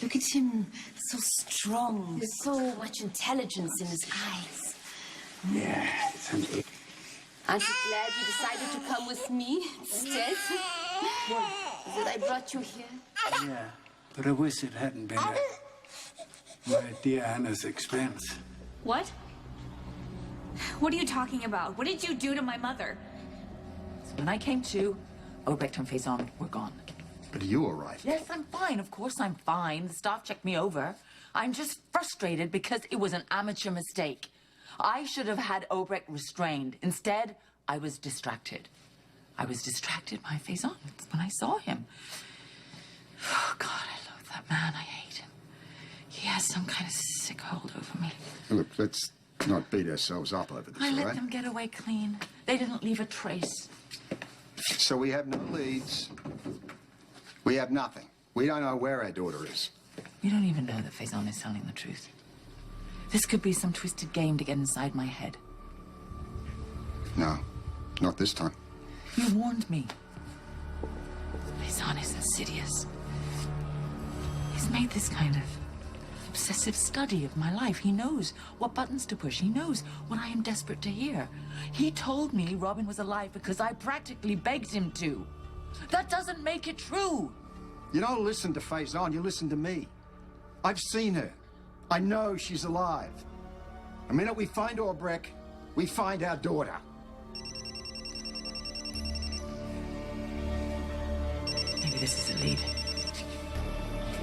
Look at him, so strong, so much intelligence in his eyes. Yeah, Aren't you glad you decided to come with me instead? That I brought you here? Yeah, but I wish it hadn't been at my dear Anna's expense. What? What are you talking about? What did you do to my mother? When I came to, Obrecht and Faison were gone. But are you all right? Yes, I'm fine. Of course I'm fine. The staff checked me over. I'm just frustrated because it was an amateur mistake. I should have had Obrecht restrained. Instead, I was distracted. I was distracted by Faison when I saw him. Oh, God, I loathe that man. I hate him. He has some kind of sick hold over me. Look, let's not beat ourselves up over this, I all let right? them get away clean. They didn't leave a trace. So we have no leads. We have nothing. We don't know where our daughter is. You don't even know that Faison is telling the truth. This could be some twisted game to get inside my head. No, not this time. You warned me. Faison is insidious. He's made this kind of obsessive study of my life. He knows what buttons to push. He knows what I am desperate to hear. He told me Robin was alive because I practically begged him to. That doesn't make it true. You don't listen to Faison, you listen to me. I've seen her. I know she's alive. The minute we find Obrecht, we find our daughter. Maybe this is a lead.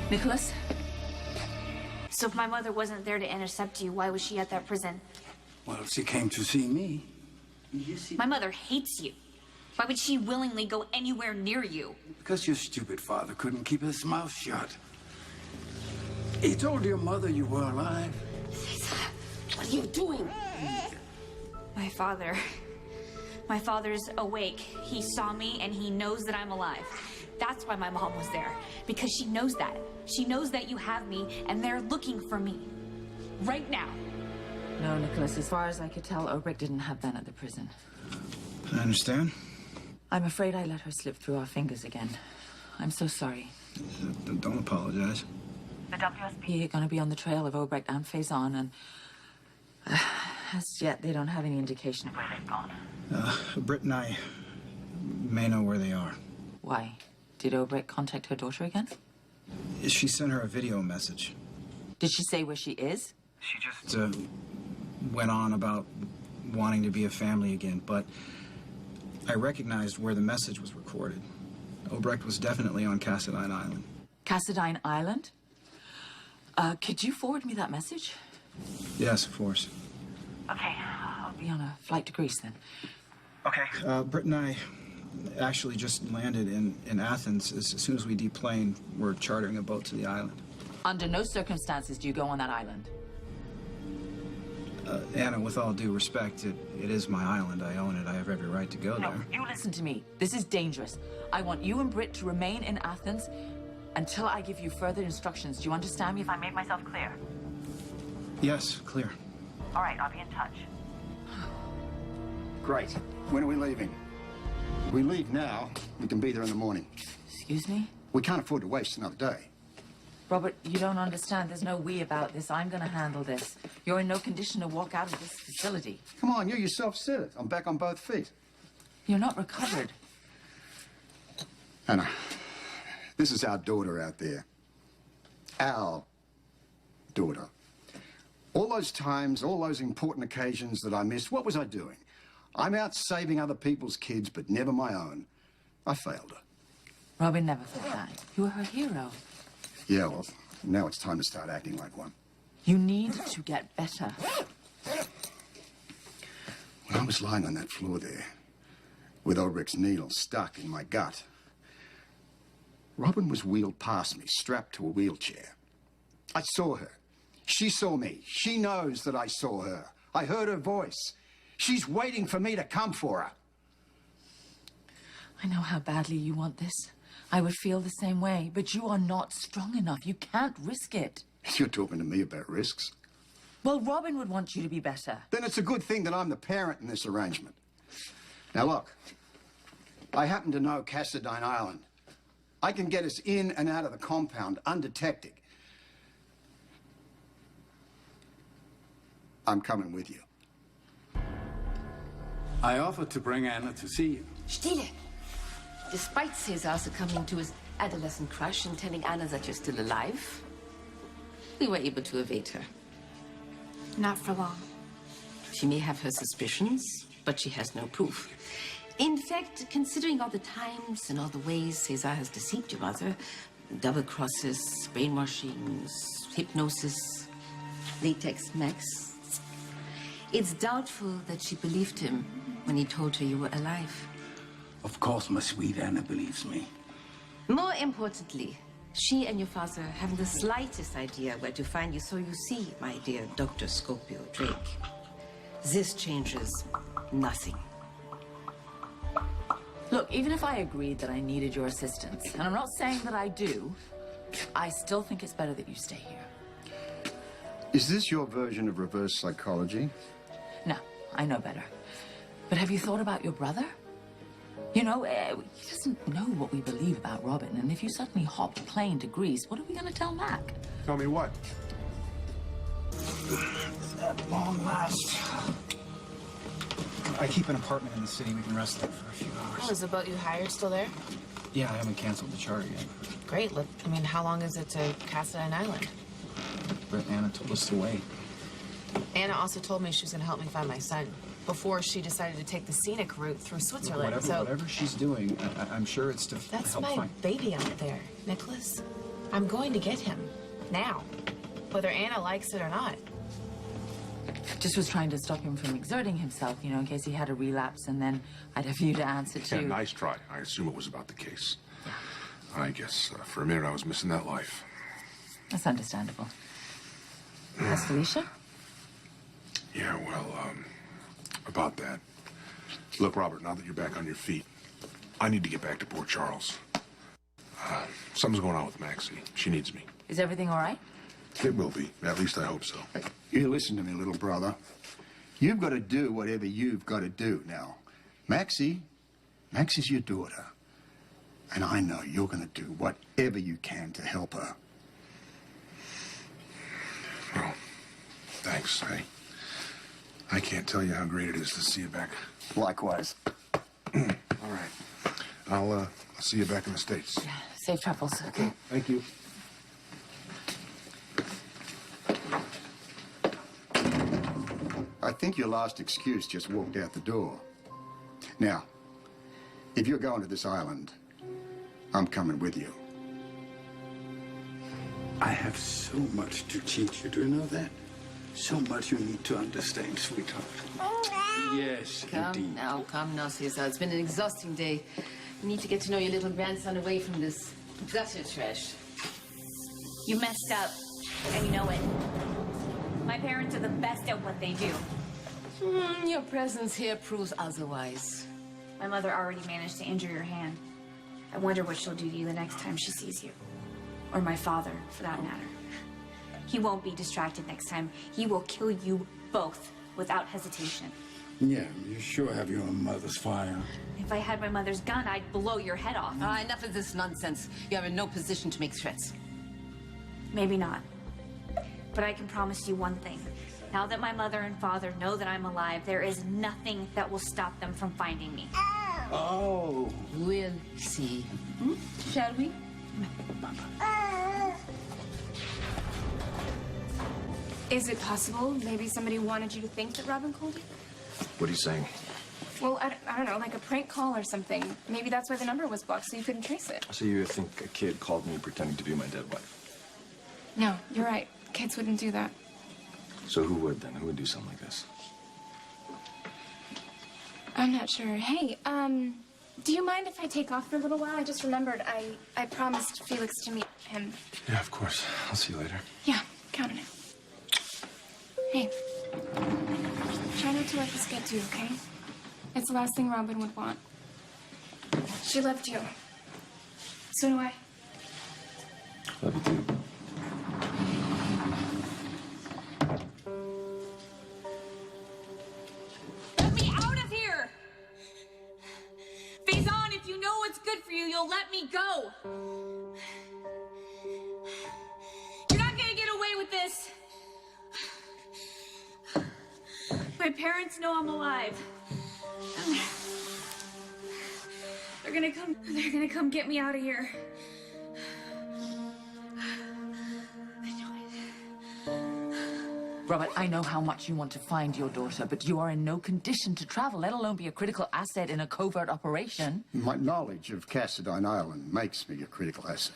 Nicholas? So if my mother wasn't there to intercept you, why was she at that prison? Well, she came to see me. My mother hates you. Why would she willingly go anywhere near you? Because your stupid father couldn't keep his mouth shut. He told your mother you were alive. What are you doing? My father's awake. He saw me and he knows that I'm alive. That's why my mom was there. Because she knows that. She knows that you have me and they're looking for me. Right now. No, Nicholas. As far as I could tell, Obrecht didn't have Ben at the prison. I understand. I'm afraid I let her slip through our fingers again. I'm so sorry. Don't apologize. The WSB. We're going to be on the trail of Obrecht and Faison, and as yet, they don't have any indication of where they've gone. Britt and I may know where they are. Why? Did Obrecht contact her daughter again? She sent her a video message. Did she say where she is? She just went on about wanting to be a family again, but I recognized where the message was recorded. Obrecht was definitely on Cassadine Island. Cassadine Island? Could you forward me that message? Yes, of course. Okay, I'll be on a flight to Greece then. Okay. Britt and I actually just landed in Athens. As soon as we deplane, we're chartering a boat to the island. Under no circumstances do you go on that island. Anna, with all due respect, it is my island. I own it. I have every right to go there. You listen to me. This is dangerous. I want you and Britt to remain in Athens until I give you further instructions. Do you understand me? If I made myself clear. Yes, clear. All right, I'll be in touch. Great. When are we leaving? If we leave now, we can be there in the morning. Excuse me? We can't afford to waste another day. Robert, you don't understand. There's no we about this. I'm going to handle this. You're in no condition to walk out of this facility. Come on, you yourself said it. I'm back on both feet. You're not recovered. Anna, this is our daughter out there. Our daughter. All those times, all those important occasions that I missed, what was I doing? I'm out saving other people's kids, but never my own. I failed her. Robin never thought that. You were her hero. Yeah, well, now it's time to start acting like one. You need to get better. When I was lying on that floor there, with Ulrich's needle stuck in my gut, Robin was wheeled past me, strapped to a wheelchair. I saw her. She saw me. She knows that I saw her. I heard her voice. She's waiting for me to come for her. I know how badly you want this. I would feel the same way, but you are not strong enough. You can't risk it. You're talking to me about risks. Well, Robin would want you to be better. Then it's a good thing that I'm the parent in this arrangement. Now look, I happen to know Cassadine Island. I can get us in and out of the compound undetected. I'm coming with you. I offered to bring Anna to see you. Stille! Despite Cesar succumbing to his adolescent crush and telling Anna that you're still alive, we were able to evade her. Not for long. She may have her suspicions, but she has no proof. In fact, considering all the times and all the ways Cesar has deceived your mother, double crosses, brainwashings, hypnosis, latex max, it's doubtful that she believed him when he told her you were alive. Of course, my sweet Anna believes me. More importantly, she and your father haven't the slightest idea where to find you, so you see, my dear Dr. Scopio Drake, this changes nothing. Look, even if I agreed that I needed your assistance, and I'm not saying that I do, I still think it's better that you stay here. Is this your version of reverse psychology? No, I know better. But have you thought about your brother? You know, he doesn't know what we believe about Robin, and if you suddenly hop a plane to Greece, what are we going to tell Mac? Tell me what? At long last. I keep an apartment in the city. We can rest there for a few hours. Oh, is the boat you hired still there? Yeah, I haven't canceled the charter yet. Great. Look, I mean, how long is it to Cassadine Island? But Anna told us to wait. Anna also told me she was going to help me find my son before she decided to take the scenic route through Switzerland. Whatever she's doing, I'm sure it's to That's help my find... baby out there, Nicholas. I'm going to get him. Now. Whether Anna likes it or not. Just was trying to stop him from exerting himself, you know, in case he had a relapse, and then I'd have you to answer to. Yeah, nice try. I assume it was about the case. I guess for a minute I was missing that life. That's understandable. That's Felicia? Yeah, well, about that. Look, Robert, now that you're back on your feet, I need to get back to Port Charles. Something's going on with Maxie. She needs me. Is everything all right? It will be. At least I hope so. You listen to me, little brother. You've got to do whatever you've got to do now. Maxie's your daughter. And I know you're going to do whatever you can to help her. Well, thanks. I can't tell you how great it is to see you back. Likewise. All right. I'll see you back in the States. Yeah, safe travels. Okay, thank you. I think your last excuse just walked out the door. Now, if you're going to this island, I'm coming with you. I have so much to teach you. Do you know that? So much you need to understand, sweetheart. Yes, indeed. Come now, Cesar. It's been an exhausting day. You need to get to know your little grandson away from this gutter trash. You messed up, and you know it. My parents are the best at what they do. Your presence here proves otherwise. My mother already managed to injure your hand. I wonder what she'll do to you the next time she sees you. Or my father, for that matter. He won't be distracted next time. He will kill you both without hesitation. Yeah, you sure have your own mother's fire. If I had my mother's gun, I'd blow your head off. Enough of this nonsense. You are in no position to make threats. Maybe not. But I can promise you one thing. Now that my mother and father know that I'm alive, there is nothing that will stop them from finding me. Oh. We'll see. Shall we? Is it possible maybe somebody wanted you to think that Robin called you? What are you saying? Well, I don't know, like a prank call or something. Maybe that's why the number was blocked, so you couldn't trace it. So you think a kid called me pretending to be my dead wife? No, you're right. Kids wouldn't do that. So who would then? Who would do something like this? I'm not sure. Hey, do you mind if I take off for a little while? I just remembered I promised Felix to meet him. Yeah, of course. I'll see you later. Yeah, count on it. Hey, try not to let this get to you, okay? It's the last thing Robin would want. She loved you. So do I. Love you too. Let me out of here! Faison, if you know what's good for you, you'll let me go. You're not gonna get away with this. My parents know I'm alive. They're gonna come get me out of here. Robert, I know how much you want to find your daughter, but you are in no condition to travel, let alone be a critical asset in a covert operation. My knowledge of Cassadine Island makes me a critical asset.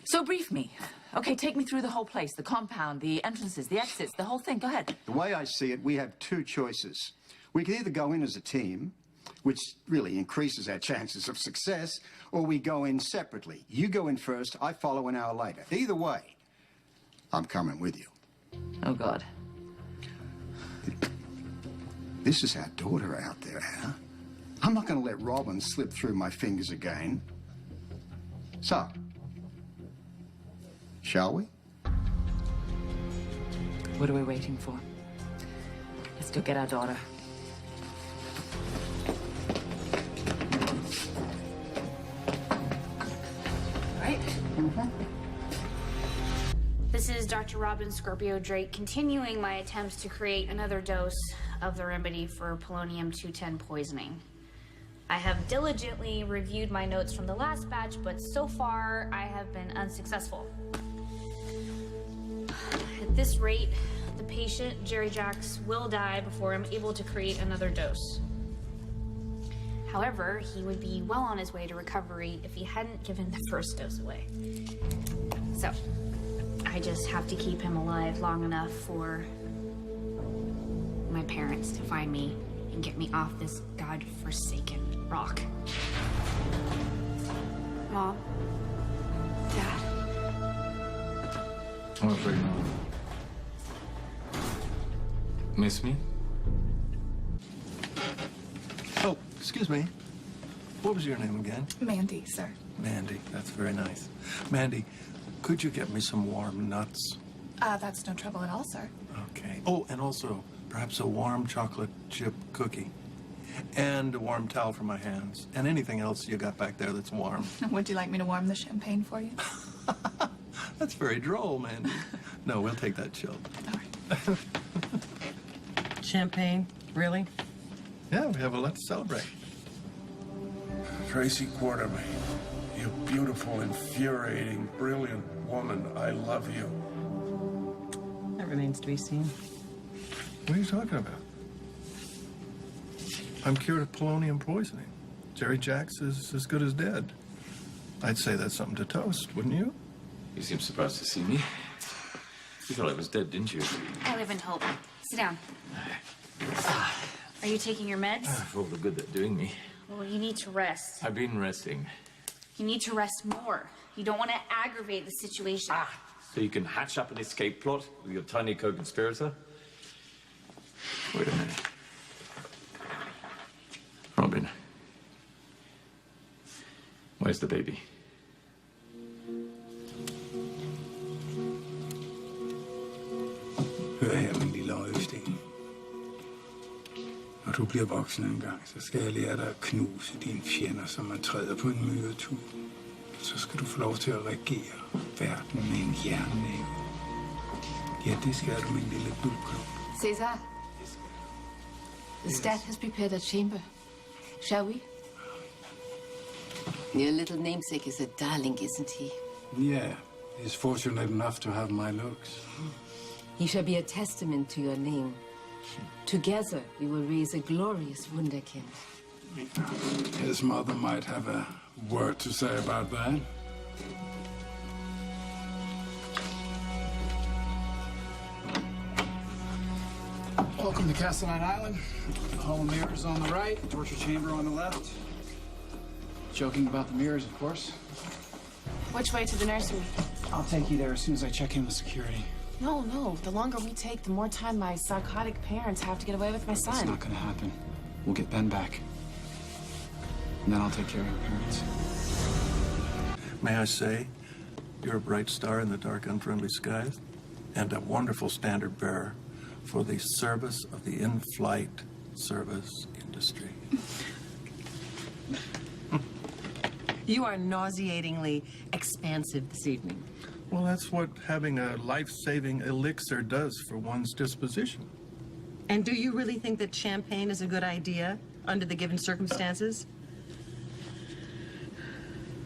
So brief me. Okay, take me through the whole place, the compound, the entrances, the exits, the whole thing. Go ahead. The way I see it, we have two choices. We can either go in as a team, which really increases our chances of success, or we go in separately. You go in first, I follow an hour later. Either way, I'm coming with you. Oh, God. This is our daughter out there, Anna. I'm not going to let Robin slip through my fingers again. So, shall we? What are we waiting for? Let's go get our daughter. Right? This is Dr. Robin Scorpio Drake continuing my attempts to create another dose of the remedy for polonium-210 poisoning. I have diligently reviewed my notes from the last batch, but so far I have been unsuccessful. At this rate, the patient, Jerry Jacks, will die before I'm able to create another dose. However, he would be well on his way to recovery if he hadn't given the first dose away. So, I just have to keep him alive long enough for my parents to find me and get me off this godforsaken rock. Mom? Dad? I'm afraid not. Miss me? Oh, excuse me. What was your name again? Mandy, sir. Mandy. That's very nice. Mandy, could you get me some warm nuts? That's no trouble at all, sir. Okay. Oh, and also perhaps a warm chocolate chip cookie. And a warm towel for my hands. And anything else you got back there that's warm. Would you like me to warm the champagne for you? That's very droll, Mandy. No, we'll take that chilled. Champagne? Really? Yeah, we have a lot to celebrate. Tracy Quartermain, you beautiful, infuriating, brilliant woman. I love you. That remains to be seen. What are you talking about? I'm cured of polonium poisoning. Jerry Jacks is as good as dead. I'd say that's something to toast, wouldn't you? You seem surprised to see me. You thought I was dead, didn't you? I live in hope. Sit down. Are you taking your meds? For all the good they're doing me. Well, you need to rest. I've been resting. You need to rest more. You don't want to aggravate the situation. So you can hatch up an escape plot with your tiny co-conspirator? Wait a minute. Robin. Where's the baby? Hør her, min lille øjesten. Når du bliver voksen engang, så skal jeg lære dig at knuse dine fjender, som man træder på en myretur. Så skal du få lov til at regere verden med en jernnæve. Ja, det skal du, min lille guldklump. Caesar, the stat has prepared a chamber. Shall we? Your little namesake is a darling, isn't he? Yeah, he's fortunate enough to have my looks. He shall be a testament to your name. Together, we will raise a glorious wunderkind. His mother might have a word to say about that. Welcome to Cassadine Island. Hall of Mirrors on the right, torture chamber on the left. Joking about the mirrors, of course. Which way to the nursery? I'll take you there as soon as I check in with security. No. The longer we take, the more time my psychotic parents have to get away with my son. It's not gonna happen. We'll get Ben back. And then I'll take care of your parents. May I say, you're a bright star in the dark, unfriendly skies, and a wonderful standard bearer for the service of the in-flight service industry. You are nauseatingly expansive this evening. Well, that's what having a life-saving elixir does for one's disposition. And do you really think that champagne is a good idea under the given circumstances?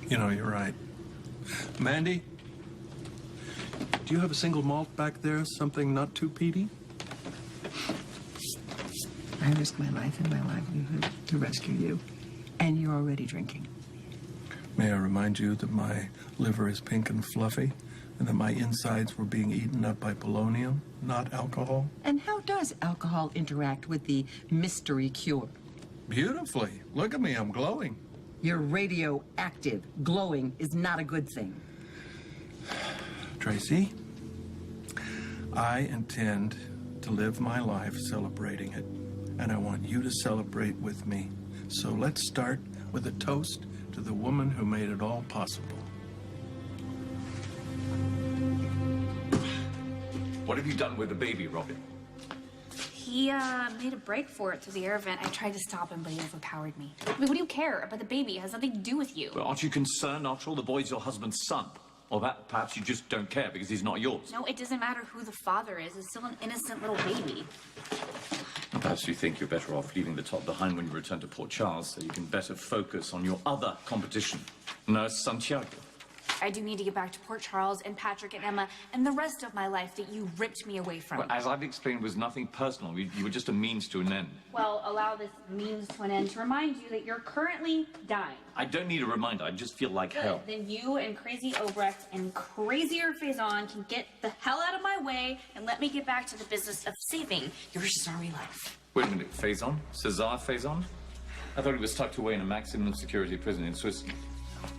You know, you're right. Mandy, do you have a single malt back there? Something not too peaty? I risk my life and my livelihood to rescue you. And you're already drinking. May I remind you that my liver is pink and fluffy, and that my insides were being eaten up by polonium, not alcohol? And how does alcohol interact with the mystery cure? Beautifully. Look at me, I'm glowing. You're radioactive. Glowing is not a good thing. Tracy, I intend to live my life celebrating it, and I want you to celebrate with me. So let's start with a toast to the woman who made it all possible. What have you done with the baby, Robin? He made a break for it through the air vent. I tried to stop him, but he overpowered me. I mean, what do you care about the baby? It has nothing to do with you. Well, aren't you concerned? After all, the boy's your husband's son. Or that perhaps you just don't care because he's not yours. No, it doesn't matter who the father is. It's still an innocent little baby. And perhaps you think you're better off leaving the top behind when you return to Port Charles so you can better focus on your other competition, Nurse Santiago. I do need to get back to Port Charles and Patrick and Emma and the rest of my life that you ripped me away from. Well, as I've explained, it was nothing personal. You were just a means to an end. Well, allow this means to an end to remind you that you're currently dying. I don't need a reminder. I just feel like hell. Then you and Crazy Obrecht and crazier Faison can get the hell out of my way and let me get back to the business of saving your sorry life. Wait a minute, Faison? Cesar Faison? I thought he was tucked away in a maximum security prison in Switzerland.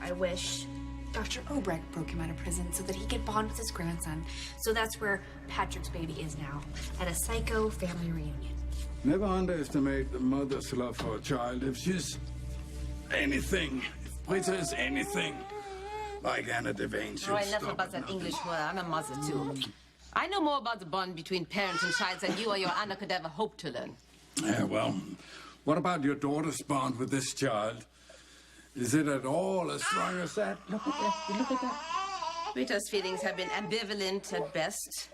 I wish Dr. Obrecht broke him out of prison so that he could bond with his grandson. So that's where Patrick's baby is now, at a psycho family reunion. Never underestimate the mother's love for a child. If she's anything, if Britta is anything like Anna Devane, she'll Roy, enough stop about at that nothing. English word. I'm a mother, too. I know more about the bond between parents and child than you or your Anna could ever hope to learn. Yeah, well, what about your daughter's bond with this child? Is it at all as strong as that? Look at that. Look at that. Britta's feelings have been ambivalent at best.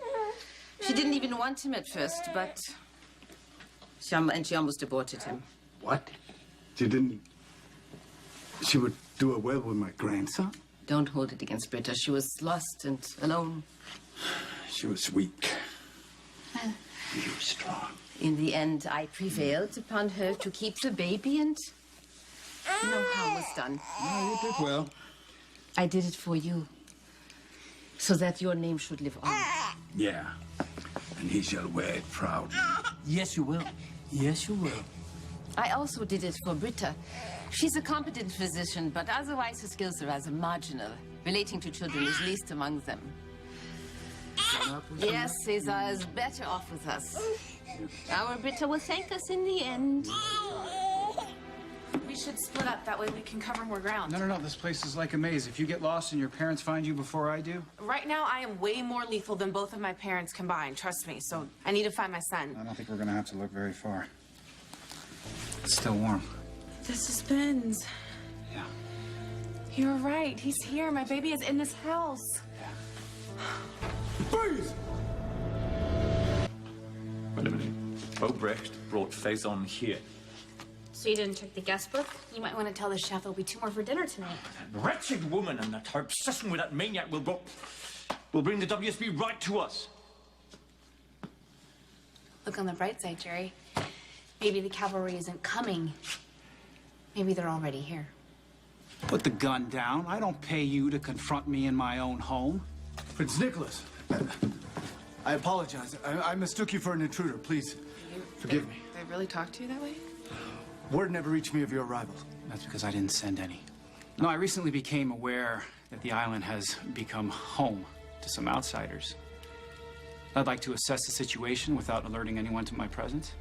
She didn't even want him at first, but... she almost aborted him. What? She didn't... She would do it well with my grandson? Don't hold it against Britta. She was lost and alone. She was weak. You were strong. In the end, I prevailed upon her to keep the baby, and no harm was done. No, you did well. I did it for you, so that your name should live on. Yeah, and he shall wear it proud. Yes, you will. Yes, you will. I also did it for Britta. She's a competent physician, but otherwise her skills are rather marginal. Relating to children is least among them. Yes, Cesar is better off with us. Our bitter will thank us in the end. We should split up. That way we can cover more ground. No. This place is like a maze. If you get lost and your parents find you before I do... Right now, I am way more lethal than both of my parents combined. Trust me. So I need to find my son. I don't think we're gonna have to look very far. It's still warm. The suspense. Yeah. You're right. He's here. My baby is in this house. Freeze! Wait a minute. Obrecht brought Faison here. So you didn't check the guest book? You might want to tell the chef there'll be 2 more for dinner tonight. That wretched woman and her obsession with that maniac will bring the WSB right to us. Look on the bright side, Jerry. Maybe the cavalry isn't coming. Maybe they're already here. Put the gun down. I don't pay you to confront me in my own home. Prince Nicholas, I apologize. I mistook you for an intruder. Please, forgive me. They really talk to you that way? Word never reached me of your arrival. That's because I didn't send any. No, I recently became aware that the island has become home to some outsiders. I'd like to assess the situation without alerting anyone to my presence.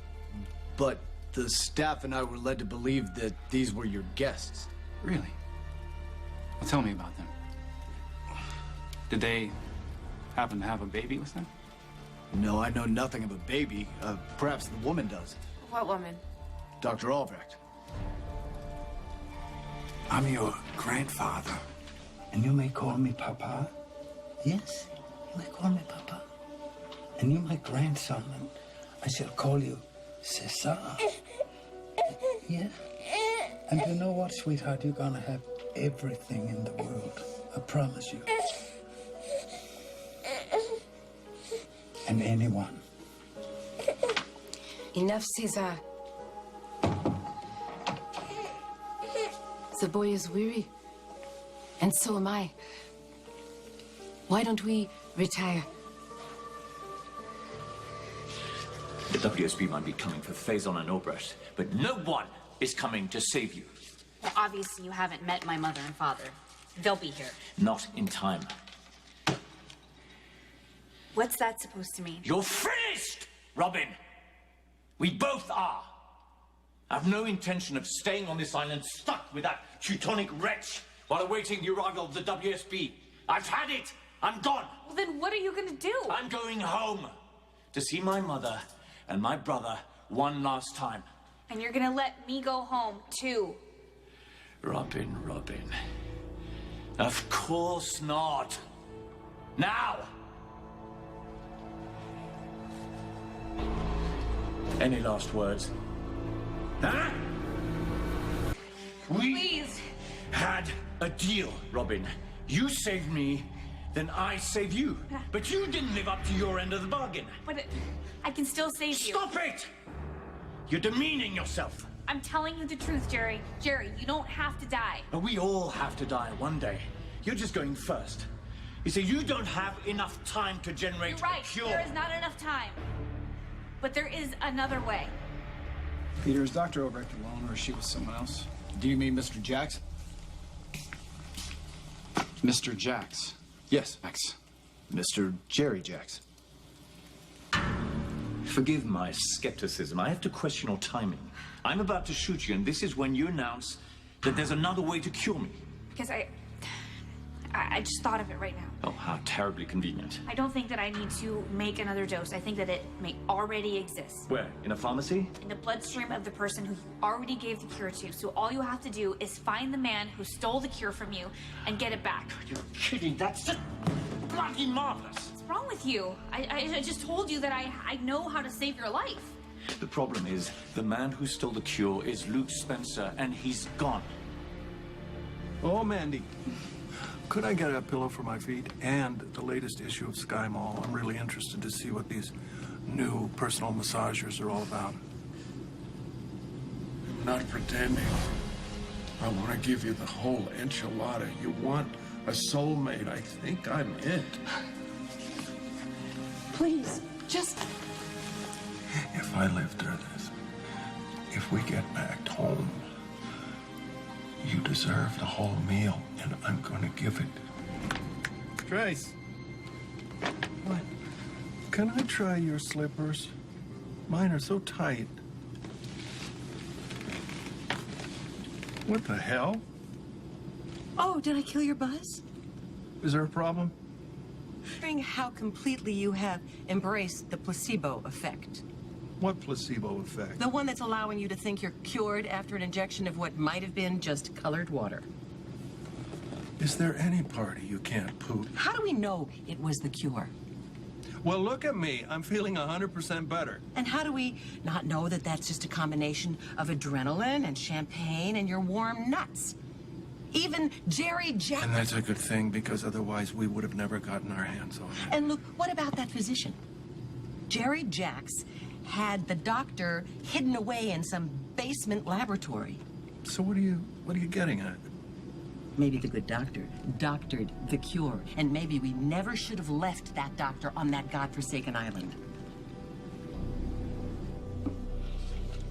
But the staff and I were led to believe that these were your guests. Really? Well, tell me about them. Did they happen to have a baby with them? No, I know nothing of a baby. Perhaps the woman does. What woman? Dr. Albrecht. I'm your grandfather, and you may call me Papa. Yes, you may call me Papa. And you're my grandson, and I shall call you Cesar. Yeah? And you know what, sweetheart? You're gonna have everything in the world. I promise you. And anyone. Enough, Cesar. The boy is weary, and so am I. Why don't we retire? The WSB might be coming for Faison and Obrecht, but no one is coming to save you. Well, obviously, you haven't met my mother and father. They'll be here. Not in time. What's that supposed to mean? You're finished, Robin! We both are. I've no intention of staying on this island stuck with that Teutonic wretch while awaiting the arrival of the WSB. I've had it. I'm gone. Well, then what are you gonna do? I'm going home to see my mother and my brother one last time. And you're gonna let me go home, too. Robin. Of course not. Now! Any last words? Huh? Please. Had a deal, Robin. You saved me, then I save you. But you didn't live up to your end of the bargain. But I can still save you. Stop it! You're demeaning yourself. I'm telling you the truth, Jerry. Jerry, you don't have to die. And we all have to die one day. You're just going first. You see, you don't have enough time to generate You're right. a cure. There is not enough time. But there is another way. Peter, is Dr. Obrecht alone, or is she with someone else? Do you mean Mr. Jax? Mr. Jax. Yes. Jax. Mr. Jerry Jax. Forgive my skepticism. I have to question your timing. I'm about to shoot you, and this is when you announce that there's another way to cure me. Because I just thought of it right now. Oh, how terribly convenient. I don't think that I need to make another dose. I think that it may already exist. Where? In a pharmacy? In the bloodstream of the person who you already gave the cure to. So all you have to do is find the man who stole the cure from you and get it back. You're kidding. That's just bloody marvelous. What's wrong with you? I just told you that I know how to save your life. The problem is, the man who stole the cure is Luke Spencer, and he's gone. Oh, Mandy. Could I get a pillow for my feet and the latest issue of Sky Mall? I'm really interested to see what these new personal massagers are all about. I'm not pretending. I want to give you the whole enchilada. You want a soulmate. I think I'm it. Please, just... If I live through this, if we get back home, you deserve the whole meal, and I'm going to give it. Trace. What? Can I try your slippers? Mine are so tight. What the hell? Oh, did I kill your buzz? Is there a problem? Wondering how completely you have embraced the placebo effect. What placebo effect? The one that's allowing you to think you're cured after an injection of what might have been just colored water. Is there any party you can't poop? How do we know it was the cure? Well, look at me. I'm feeling 100% better. And how do we not know that that's just a combination of adrenaline and champagne and your warm nuts? Even Jerry Jack. And that's a good thing, because otherwise we would have never gotten our hands on it. And look, what about that physician? Jerry Jacks had the doctor hidden away in some basement laboratory. So what are you getting at? Maybe the good doctor doctored the cure, and maybe we never should have left that doctor on that godforsaken island.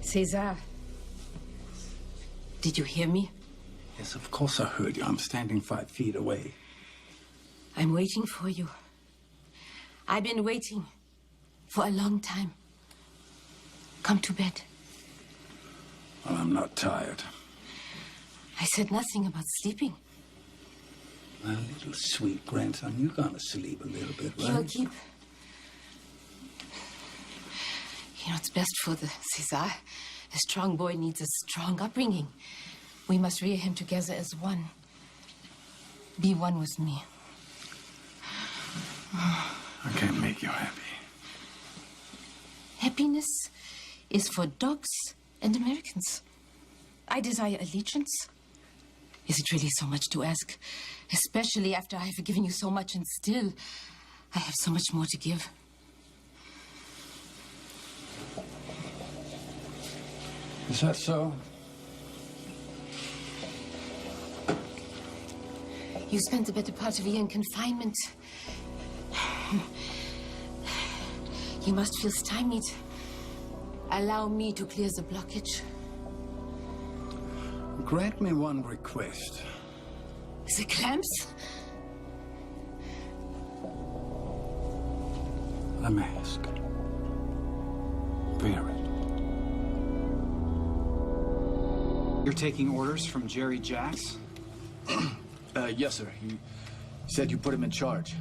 Cesar, did you hear me? Yes, of course I heard you. I'm standing 5 feet away. I'm waiting for you. I've been waiting for a long time. Come to bed. Well, I'm not tired. I said nothing about sleeping. My little sweet grandson, you're gonna sleep a little bit, right? He'll keep... You know, it's best for the Cesar. A strong boy needs a strong upbringing. We must rear him together as one. Be one with me. I can't make you happy. Happiness is for dogs and Americans. I desire allegiance. Is it really so much to ask? Especially after I have given you so much and still I have so much more to give. Is that so? You spent the better part of a year in confinement. You must feel stymied. Allow me to clear the blockage. Grant me one request. The clamps? The mask. Wear it. You're taking orders from Jerry Jacks? Yes, sir. He said you put him in charge.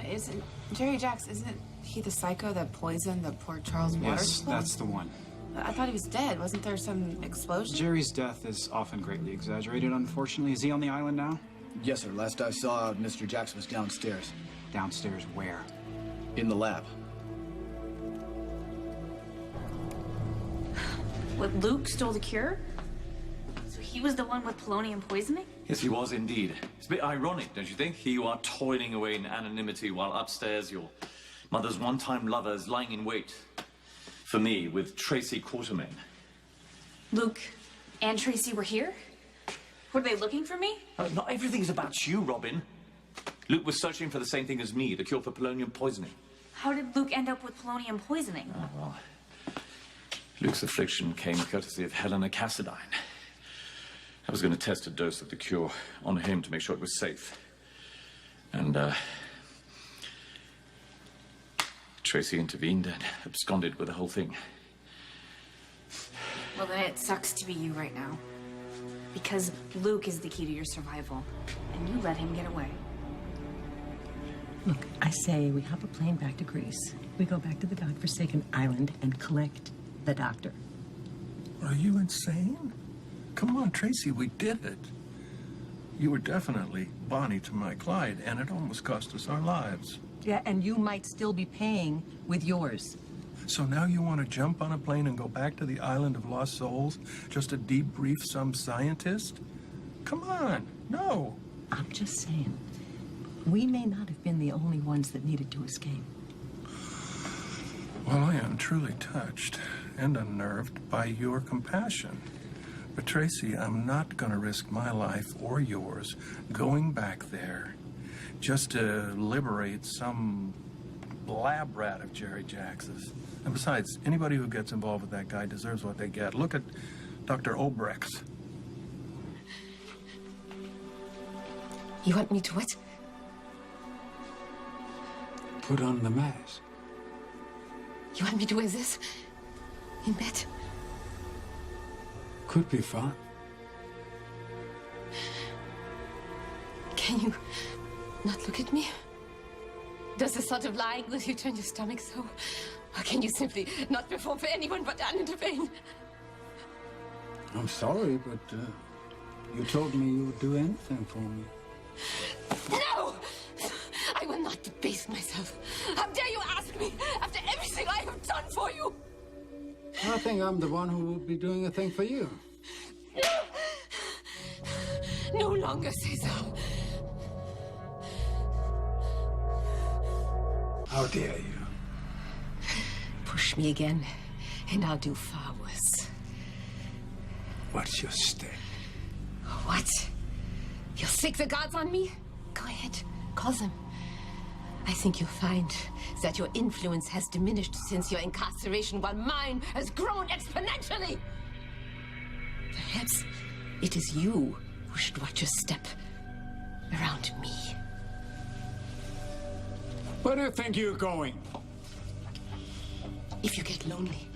Isn't Jerry Jacks, isn't he the psycho that poisoned the Port Charles water Yes, supply? that's the one. I thought he was dead. Wasn't there some explosion? Jerry's death is often greatly exaggerated, unfortunately. Is he on the island now? Yes, sir. Last I saw, Mr. Jacks was downstairs. Downstairs where? In the lab. What, Luke stole the cure? So he was the one with polonium poisoning? Yes, he was indeed. It's a bit ironic, don't you think? Here you are toiling away in anonymity while upstairs your mother's one-time lover is lying in wait for me with Tracy Quartermain. Luke and Tracy were here? Were they looking for me? Not everything's about you, Robin. Luke was searching for the same thing as me, the cure for polonium poisoning. How did Luke end up with polonium poisoning? Oh, well. Luke's affliction came courtesy of Helena Cassadine. I was going to test a dose of the cure on him to make sure it was safe. And, Tracy intervened and absconded with the whole thing. Well, then it sucks to be you right now. Because Luke is the key to your survival. And you let him get away. Look, I say we hop a plane back to Greece. We go back to the godforsaken island and collect the doctor. Are you insane? Come on, Tracy, we did it. You were definitely Bonnie to my Clyde, and it almost cost us our lives. Yeah, and you might still be paying with yours. So now you want to jump on a plane and go back to the island of lost souls just to debrief some scientist? Come on, no. I'm just saying, we may not have been the only ones that needed to escape. Well, I am truly touched and unnerved by your compassion. But Tracy, I'm not going to risk my life or yours going back there just to liberate some lab rat of Jerry Jacks's. And besides, anybody who gets involved with that guy deserves what they get. Look at Dr. Obrecht. You want me to what? Put on the mask. You want me to wear this? In bed? Could be fun. Can you not look at me? Does the thought of lying with you turn your stomach so? Or can you simply not perform for anyone but Anna Devane? I'm sorry, but you told me you would do anything for me. No! I will not debase myself. How dare you ask me after everything I have done for you? I think I'm the one who will be doing a thing for you. No longer say so. How dare you? Push me again, and I'll do far worse. What's your step? What? You'll sick the gods on me? Go ahead, call them. I think you'll find that your influence has diminished since your incarceration, while mine has grown exponentially. Perhaps it is you who should watch your step around me. Where do you think you're going? If you get lonely,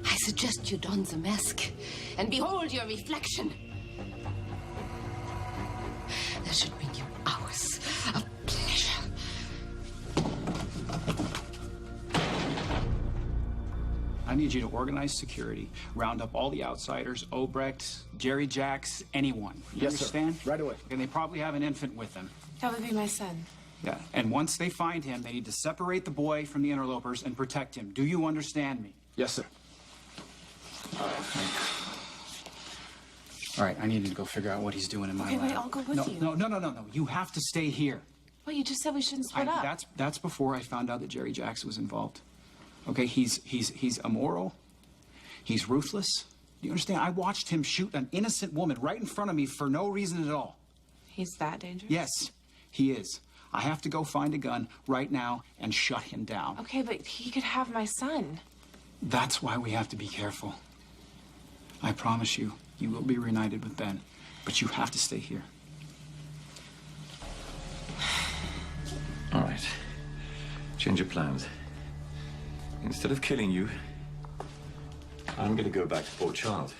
I suggest you don the mask and behold your reflection. That should bring you hours of pleasure. I need you to organize security, round up all the outsiders, Obrecht, Jerry Jacks, anyone. You Yes, sir. understand? Right away. And they probably have an infant with them. That would be my son. Yeah. And once they find him, they need to separate the boy from the interlopers and protect him. Do you understand me? Yes, sir. All right, I need to go figure out what he's doing in my Okay, lab. wait, I'll go with no, you. No. You have to stay here. Well, you just said we shouldn't split up. That's before I found out that Jerry Jacks was involved. Okay, he's immoral. He's ruthless. Do you understand? I watched him shoot an innocent woman right in front of me for no reason at all. He's that dangerous? Yes, he is. I have to go find a gun right now and shut him down. Okay, but he could have my son. That's why we have to be careful. I promise you, you will be reunited with Ben, but you have to stay here. All right. Change your plans. Instead of killing you, I'm going to go back to Port Charles.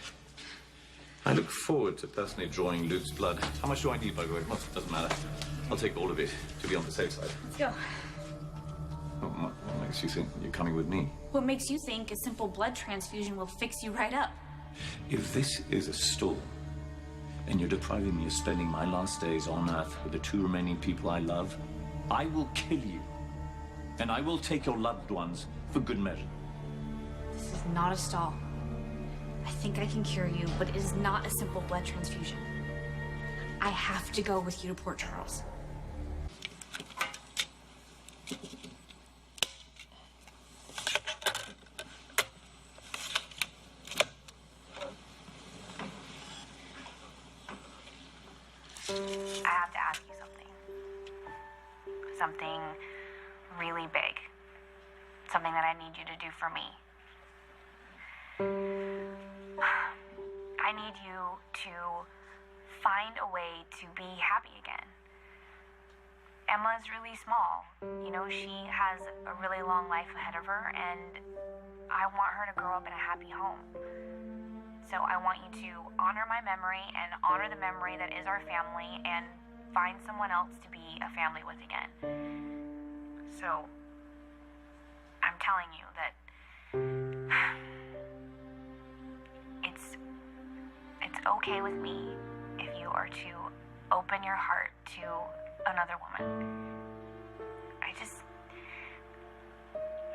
I look forward to personally drawing Luke's blood. How much do I need, by the way? Well, it doesn't matter. I'll take all of it to be on the safe side. Let's go. What makes you think you're coming with me? What makes you think a simple blood transfusion will fix you right up? If this is a stall, and you're depriving me of spending my last days on Earth with the 2 remaining people I love, I will kill you. And I will take your loved ones for good measure. This is not a stall. I think I can cure you, but it is not a simple blood transfusion. I have to go with you to Port Charles. I have to ask you something. Something really big. Something that I need you to do for me. I need you to find a way to be happy again. Emma is really small. You know, she has a really long life ahead of her, and I want her to grow up in a happy home. So I want you to honor my memory and honor the memory that is our family and find someone else to be a family with again. So I'm telling you that it's okay with me if you are to open your heart to another woman.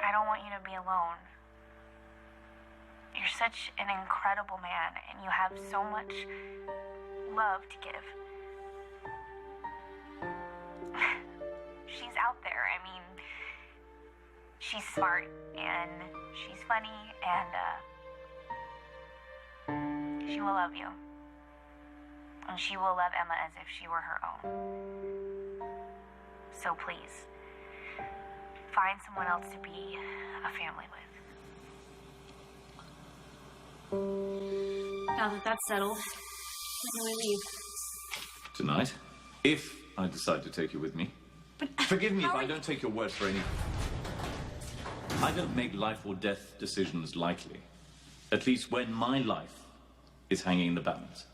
I don't want you to be alone. You're such an incredible man, and you have so much love to give. She's out there. I mean, she's smart, and she's funny, and she will love you. And she will love Emma as if she were her own. So please, find someone else to be a family with. Now that that's settled, when do we leave? Tonight, if I decide to take you with me. Forgive me if I don't take your word for anything. I don't make life or death decisions lightly. At least when my life is hanging in the balance.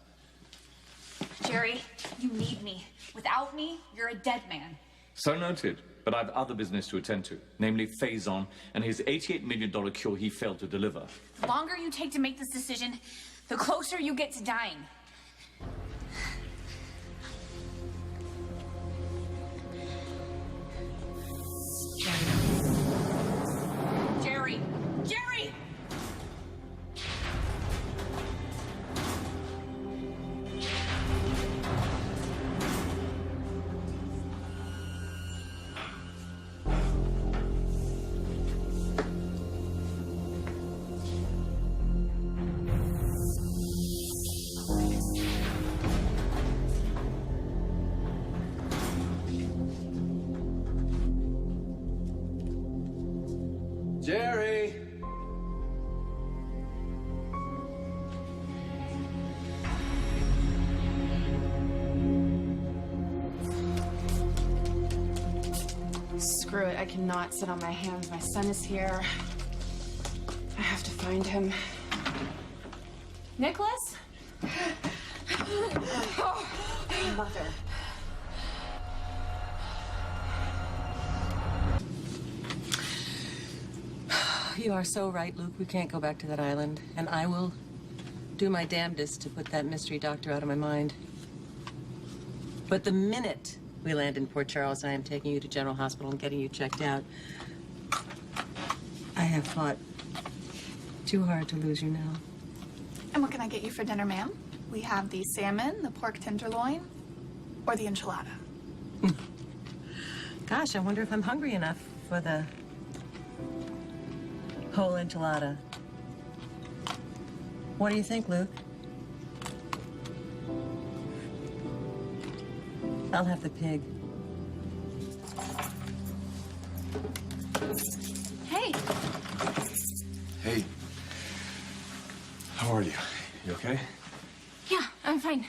Jerry, you need me. Without me, you're a dead man. So noted. But I've other business to attend to, namely Faison and his $88 million cure he failed to deliver. The longer you take to make this decision, the closer you get to dying. Jerry! Jerry! Jerry! Screw it, I cannot sit on my hands. My son is here. I have to find him. Nicholas? Mother. You are so right, Luke. We can't go back to that island. And I will do my damnedest to put that mystery doctor out of my mind. But the minute we land in Port Charles, I am taking you to General Hospital and getting you checked out. I have fought too hard to lose you now. And what can I get you for dinner, ma'am? We have the salmon, the pork tenderloin, or the enchilada. Gosh, I wonder if I'm hungry enough for the whole enchilada. What do you think, Luke? I'll have the pig. Hey. Hey. How are you? You okay? Yeah, I'm fine.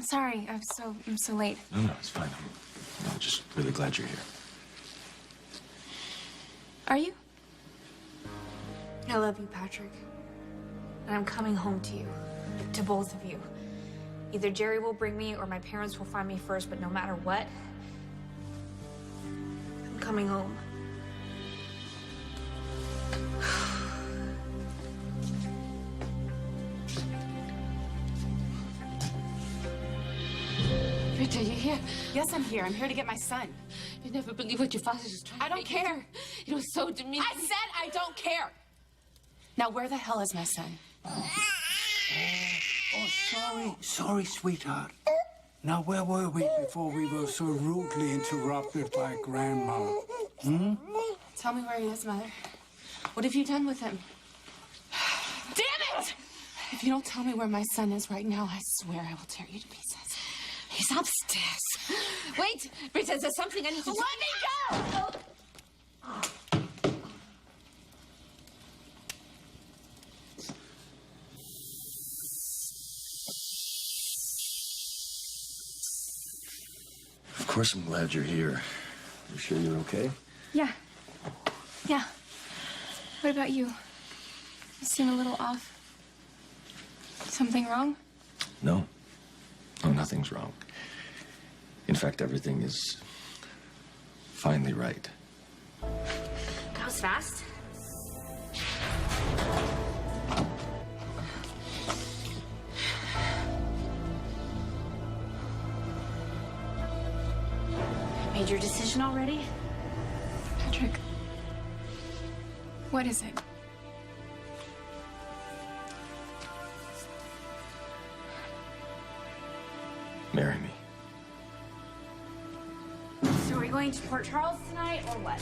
Sorry, I'm so late. No, it's fine. I'm just really glad you're here. Are you? I love you, Patrick. And I'm coming home to you. To both of you. Either Jerry will bring me or my parents will find me first, but no matter what, I'm coming home. Rita, you here? Yes, I'm here. I'm here to get my son. You never believe what your father was trying I don't care. It was so demeaning. I said I don't care. Now, where the hell is my son? Oh, sorry, sweetheart. Now, where were we before we were so rudely interrupted by Grandma? Hmm? Tell me where he is, Mother. What have you done with him? Damn it! If you don't tell me where my son is right now, I swear I will tear you to pieces. He's upstairs. Wait, Rita, there's something I need to do. Let me go! Of course I'm glad you're here. You sure you're okay? Yeah. Yeah. What about you? You seem a little off. Something wrong? No. No, nothing's wrong. In fact, everything is finally right. That was fast. Made your decision already? Patrick. What is it? Marry me. So are we going to Port Charles tonight or what?